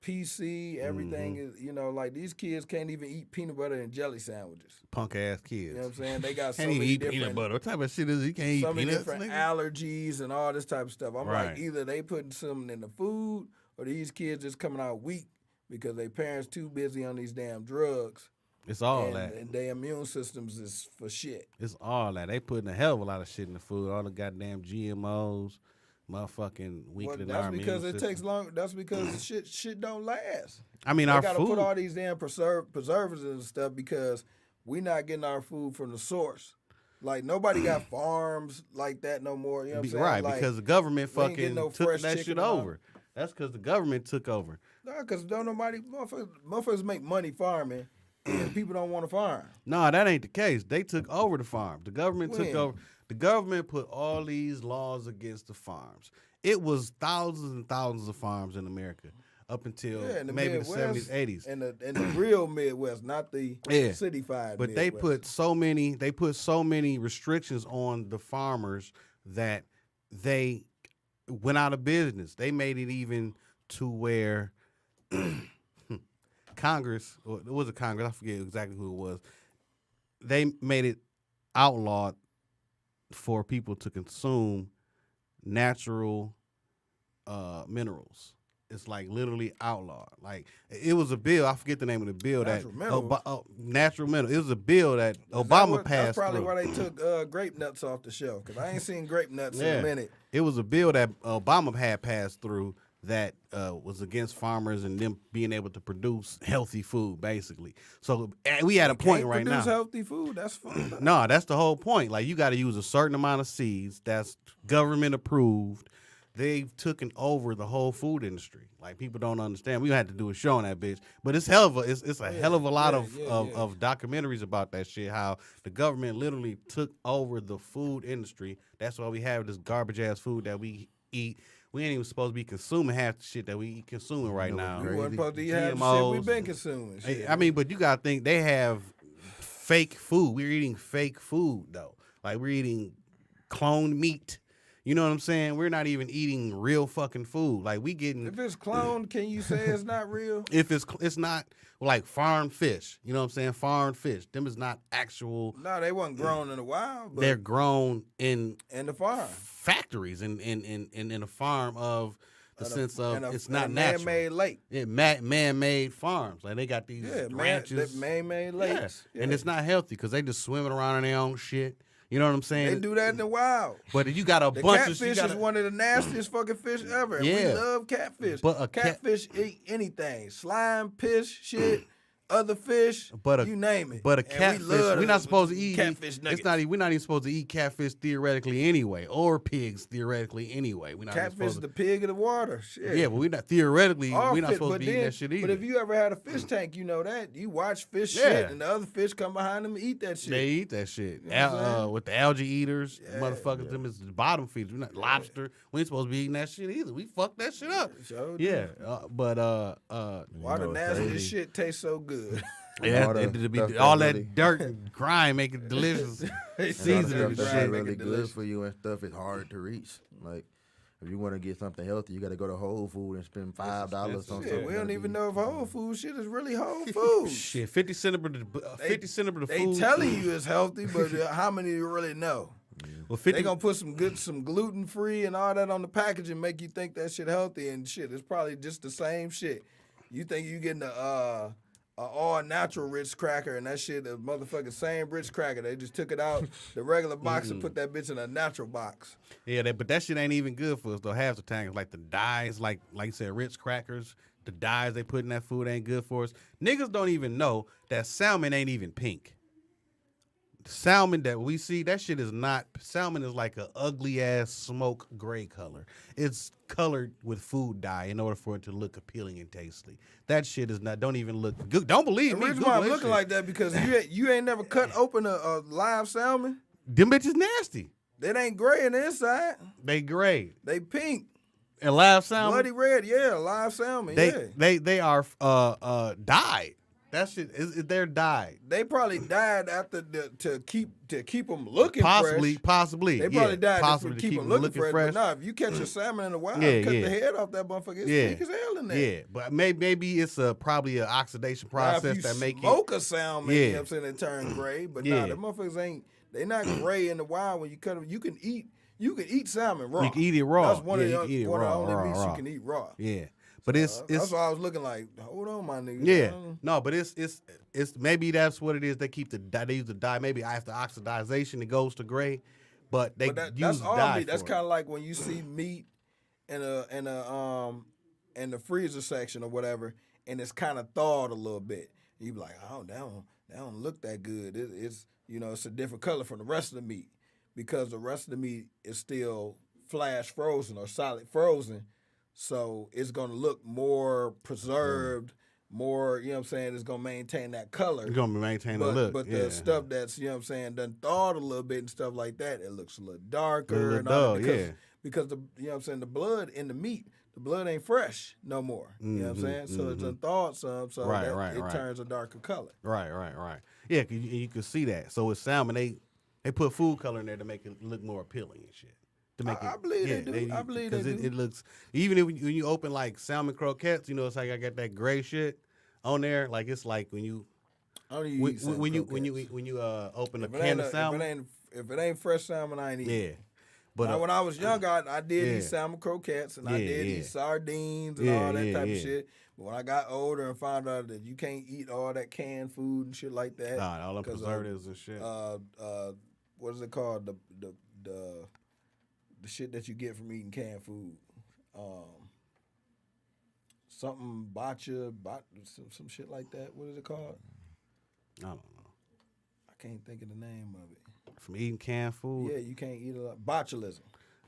PC. Everything is, you know, like these kids can't even eat peanut butter and jelly sandwiches. Punk ass kids. You know what I'm saying? They got so Can't even many eat peanut different, butter. What type of shit is it? You can't eat so many peanuts, different nigga? allergies and all this type of stuff. I'm Right. like, either they putting something in the food or these kids just coming out weak because their parents too busy on these damn drugs. It's all and, that. and their immune systems is for shit. It's all that. They putting a hell of a lot of shit in the food. All the goddamn GMOs, motherfucking Well, weakening that's our immune because it system. takes long. That's because shit don't last. I mean, They our gotta food. put all these damn preservatives and stuff because we not getting our food from the source. Like nobody got farms like that no more. You know what I'm saying? Right, Like, because the government we ain't getting fucking no took fresh that chicken shit and all. over. That's because the government took over. no, because don't nobody motherfuckers make money farming, and people don't want to farm. No, that ain't the case. They took over the farm. The government took When? over. The government put all these laws against the farms. It was thousands and thousands of farms in America up until Yeah, in the maybe Midwest, the 70s, 80s. and the real Midwest, not the city-fied. But Midwest. they put so many restrictions on the farmers that they went out of business. They made it even to where Congress, or it was a Congress, I forget exactly who it was. They made it outlawed for people to consume natural minerals. It's like literally outlawed. Like it was a bill. I forget the name of the bill. Natural that minerals? natural minerals. It was a bill that Is Obama that what- passed That's probably through. why they took grape nuts off the shelf because I ain't seen grape nuts in Yeah. a minute. It was a bill that Obama had passed through that was against farmers and them being able to produce healthy food, basically. So we at a point Can't right produce now. healthy food. That's fine. No, that's the whole point. Like you got to use a certain amount of seeds that's government approved. They've taken over the whole food industry. Like people don't understand. We had to do a show on that bitch, but it's hell of a it's a hell of a lot of documentaries about that shit. How the government literally took over the food industry. That's why we have this garbage ass food that we eat. We ain't even supposed to be consuming half the shit that we consuming right now. We wasn't supposed to eat half the shit GMOs. we've been consuming. Shit. I mean, but you gotta think they have fake food. We're eating fake food though. Like we're eating cloned meat. You know what I'm saying? We're not even eating real fucking food. Like we getting If it's cloned, can you say it's not real? if it's not like farm fish. You know what I'm saying? Farm fish. Them is not actual. No, they wasn't grown in the wild, but They're grown in in the farm. factories in a farm of the sense of it's not in a natural. man-made lake. Yeah, man-made farms. Like they got these Yeah, branches. man-made Yeah. lakes. Yeah. And it's not healthy because they just swimming around in their own shit. You know what I'm saying? They do that in the wild. But you got a The bunch of catfish is one of the nastiest fucking fish ever. And Yeah. we love catfish. But a catfish eat anything. Slime, piss, shit, other fish, you name it. But a And we catfish, love we're not supposed to eat catfish nuggets. It's not. We're not even supposed to eat catfish theoretically anyway, or pigs theoretically anyway. We're not even Catfish supposed is to. the pig of the water. Shit. Yeah, but we're not theoretically. All We're not fish- supposed to but be eating then- that shit either. But if you ever had a fish tank, you know that. You watch fish Yeah. shit, and the other fish come behind them and eat that shit. They eat that shit. You know what I'm saying? With the algae eaters, motherfuckers, them is the bottom feeders. We're not lobster. We ain't supposed to be eating that shit either. We fucked that shit up. Sure do. Yeah, but Why the know, it's nastiest crazy. shit tastes so good? yeah, All the it'd be stuff that all that really- dirt and grime make it delicious. And all the Seasoning stuff and that's shit. really good for you and stuff is hard to reach. Like if you want to get something healthy, you got to go to Whole Food and spend $5 on expensive. something. Shit, we don't even know if Whole Food shit is really whole food. Shit, 50 cents of the They food. telling you it's healthy, but how many you really know? Well, They 50. gonna put some gluten free and all that on the package and make you think that shit healthy and shit. It's probably just the same shit. You think you getting a all natural Ritz cracker and that shit the motherfucking same Ritz cracker. They just took it out the regular box and put that bitch in a natural box. Yeah, but that shit ain't even good for us though. Half the time, it's like the dyes, like you said, Ritz crackers. the dyes they put in that food ain't good for us. Niggas don't even know that salmon ain't even pink. Salmon that we see, that shit is not. Salmon is like a ugly ass smoke gray color. It's colored with food dye in order for it to look appealing and tasty. That shit is not. Don't even look good. Don't believe The me. reason Google why I'm that looking shit. like that because you ain't never cut open a live salmon. Them bitches nasty. That ain't gray in the inside. They gray They pink. and live salmon. Bloody red, yeah, live salmon, yeah. They are dyed. That shit is they're dyed. They probably died after to keep them looking Possibly. fresh. They probably died possibly to keep them looking fresh. But nah, if you catch a salmon in the wild, cut the head off that motherfucker. It's pink as hell in there. Yeah, but maybe it's probably an oxidation process now, if you that make it. smoke a salmon, you know what I'm saying, it turn gray. But nah, the motherfuckers they not gray in the wild when you cut them. You can eat salmon raw. You can eat it raw. That's one of the only meats you can eat raw. Yeah. But it's that's why I was looking like, hold on, my nigga. Yeah, no, but it's maybe that's what it is. They keep they use the dye. Maybe after oxidization it goes to gray, but they use that's all dye. meat. That's kind of like when you see meat in the freezer section or whatever, and it's kind of thawed a little bit. You be like, oh, that don't look that good. It's it's a different color from the rest of the meat because the rest of the meat is still flash frozen or solid frozen. So it's going to look more preserved, more, you know what I'm saying, it's going to maintain that color. It's going to maintain the look. But the stuff that's, you know what I'm saying, done thawed a little bit and stuff like that, it looks a little darker. And all that because the, you know what I'm saying, the blood in the meat, the blood ain't fresh no more. You know what I'm saying? So it's done thawed some, so it turns a darker color. Right. Yeah, you can see that. So with salmon, they put food color in there to make it look more appealing and shit. I believe they do. I believe they do. Because it looks, even if when you open like salmon croquettes, it's like I got that gray shit on there. Like it's like when you open a can of salmon. If it ain't fresh salmon, I ain't eating. Yeah. But now, when I was younger, I did eat salmon croquettes and I did eat sardines and all that type of shit. But when I got older and found out that you can't eat all that canned food and shit like that, all the preservatives and shit. What is it called? The shit that you get from eating canned food, something some shit like that. What is it called? I don't know. I can't think of the name of it. From eating canned food? Yeah, you can't eat a lot. Botulism.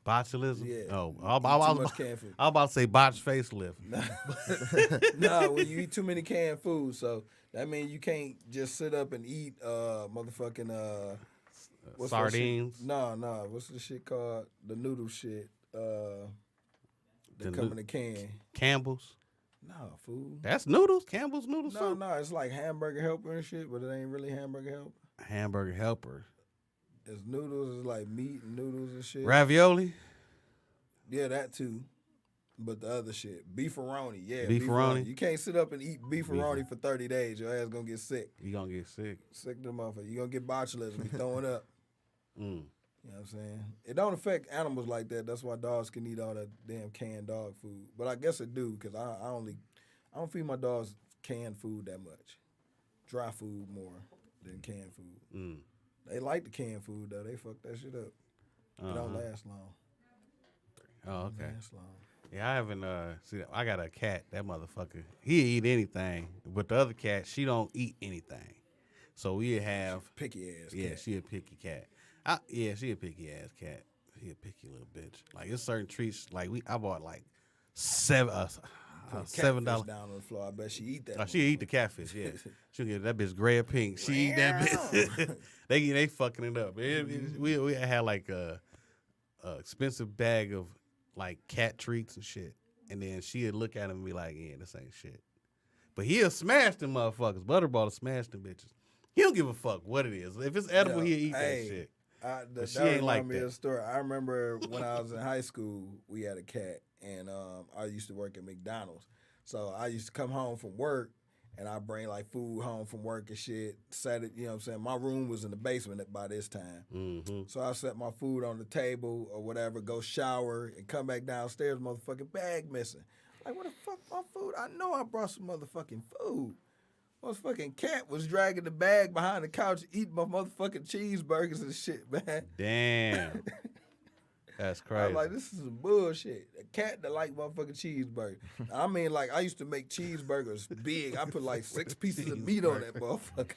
Botulism? Yeah. Oh, I was about to say botched facelift. No, when you eat too many canned food, so that means you can't just sit up and eat motherfucking sardines? No. What's the shit called? The noodle shit. They come in a can. Campbell's? No, food. That's noodles? Campbell's noodles? No, it's like hamburger helper and shit, but it ain't really hamburger helper. Hamburger helper. It's noodles. It's like meat and noodles and shit. Ravioli? Yeah, that too. But the other shit. Beefaroni. Yeah, beefaroni. You can't sit up and eat beefaroni for 30 days. Your ass gonna get sick. You gonna get sick. Sick to the motherfucker. You gonna get botulism. You throwing up. Mm. You know what I'm saying? It don't affect animals like that. That's why dogs can eat all that damn canned dog food. But I guess it do because I don't feed my dogs canned food that much. Dry food more than canned food. Mm. They like the canned food though. They fuck that shit up. It don't last long. Oh, okay. It don't last long. Yeah, I haven't see I got a cat, that motherfucker. He eat anything. But the other cat, she don't eat anything. So we have picky ass cat. Yeah, she a picky cat. She a picky ass cat. She a picky little bitch. Like it's certain treats. Like I bought like $7 down on the floor. I bet she eat that. She eat the catfish. Yeah, she'll get that bitch gray or pink. She eat that bitch. they fucking it up. We had like a expensive bag of like cat treats and shit, and then she'd look at him and be like, "Yeah, this ain't shit." But he'll smash them motherfuckers. Butterball will smash them bitches. He don't give a fuck what it is. If it's edible, he'll eat that shit. She ain't like that. A story. I remember when I was in high school, we had a cat, and I used to work at McDonald's. So I used to come home from work, and I bring like food home from work and shit. Set it, you know what I'm saying? My room was in the basement by this time. Mm-hmm. So I set my food on the table or whatever, go shower, and come back downstairs, motherfucking bag missing. Like, what the fuck, my food? I know I brought some motherfucking food. Motherfucking cat was dragging the bag behind the couch, eating my motherfucking cheeseburgers and shit, man. Damn. That's I'm crazy. like, this is some bullshit. A cat that like motherfucking cheeseburger. I mean, like, I used to make cheeseburgers big. I put like 6 pieces of meat on that motherfucker.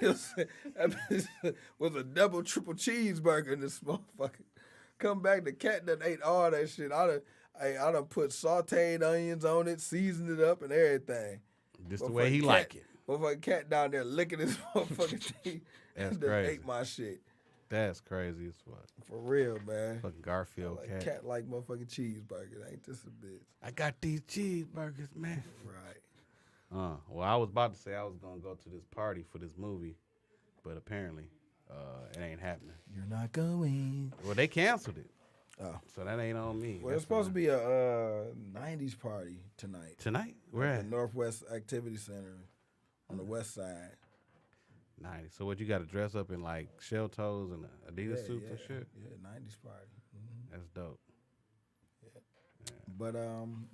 You know what I'm saying? That bitch was a double, triple cheeseburger in this motherfucker. Come back, the cat done ate all that shit. I done put sauteed onions on it, seasoned it up and everything. Just the way he like it. Motherfucking cat down there licking his motherfucking teeth. That's Done crazy. ate my shit. That's crazy as fuck. For real, man. Fucking Garfield Like cat. cat like motherfucking cheeseburgers. Ain't this a bitch? I got these cheeseburgers, man. Right. Well, I was about to say I was gonna go to this party for this movie, but apparently, it ain't happening. You're not going. Well, they canceled it. Oh. So that ain't on me. Well, it's supposed to be a 90s party tonight. Tonight? Where At at? the Northwest Activity Center on the west side. 90. So what, you got to dress up in like shell toes and Adidas suits and shit? Yeah, 90s party. That's dope. But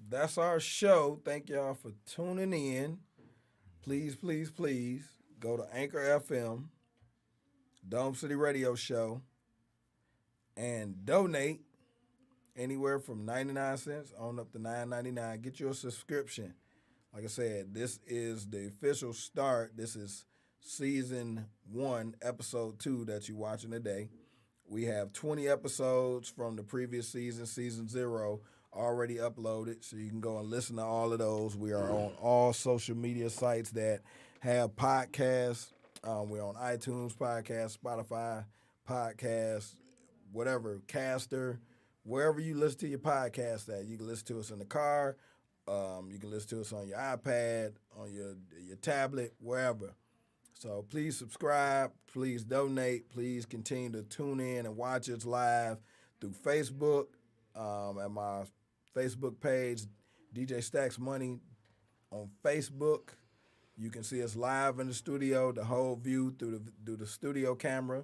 that's our show. Thank y'all for tuning in. Please, please, please go to Anchor FM, Dome City Radio Show, and donate anywhere from 99 cents on up to $9.99. Get your subscription. Like I said, this is the official start. This is season 1, episode 2 that you're watching today. We have 20 episodes from the previous season, season 0, already uploaded, so you can go and listen to all of those. We are on all social media sites that have podcasts. We're on iTunes Podcast, Spotify Podcast, whatever, Caster, wherever you listen to your podcast at. You can listen to us in the car. You can listen to us on your iPad, on your tablet, wherever. So please subscribe, please donate, please continue to tune in and watch us live through Facebook, at my Facebook page, DJ Stacks Money on Facebook. You can see us live in the studio, the whole view through the studio camera.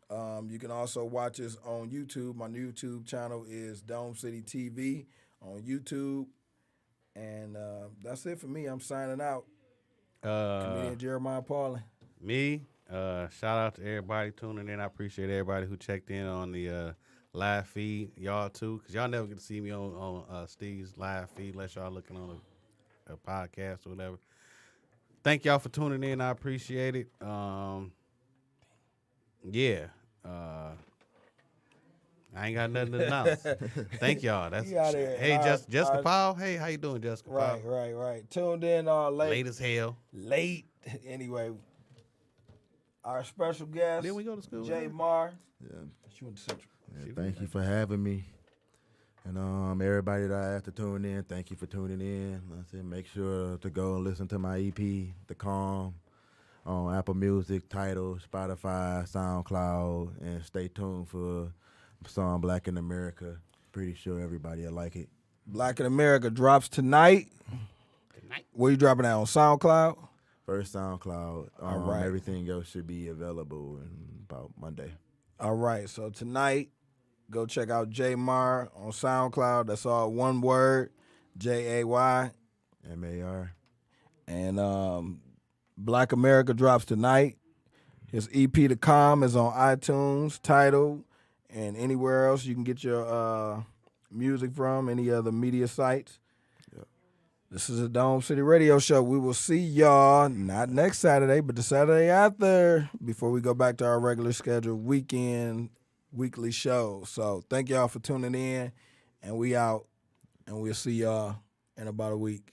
You can also watch us on YouTube. My YouTube channel is Dome City TV on YouTube. And that's it for me. I'm signing out. Comedian Jeremiah Paulin. Me, shout out to everybody tuning in. I appreciate everybody who checked in on the live feed. Y'all too, because y'all never get to see me on Steve's live feed unless y'all looking on a podcast or whatever. Thank y'all for tuning in. I appreciate it. Yeah. I ain't got nothing to announce. Thank y'all. That's hey, Jessica Powell. Hey, how you doing, Jessica Powell? Right. Tuned in late as hell. Late. Anyway, our special guest. Didn't we go to school? Jay Marr. Yeah. She went to Central. Yeah, thank you for having me. And everybody that I have to tune in, thank you for tuning in. Like I said, make sure to go and listen to my EP, The Calm, on Apple Music, Tidal, Spotify, SoundCloud, and stay tuned for the song Black in America. Pretty sure everybody will like it. Black in America drops tonight. Where you dropping that on SoundCloud? First SoundCloud. All right. Everything else should be available in about Monday. All right. So tonight, go check out Jay Marr on SoundCloud. That's all one word, Jay MAR. And Black America drops tonight. His EP, The Calm, is on iTunes, Tidal, and anywhere else you can get your music from, any other media sites. Yep. This is a Dome City Radio Show. We will see y'all, not next Saturday, but the Saturday after, before we go back to our regular scheduled weekly shows. So thank y'all for tuning in, and we out, and we'll see y'all in about a week.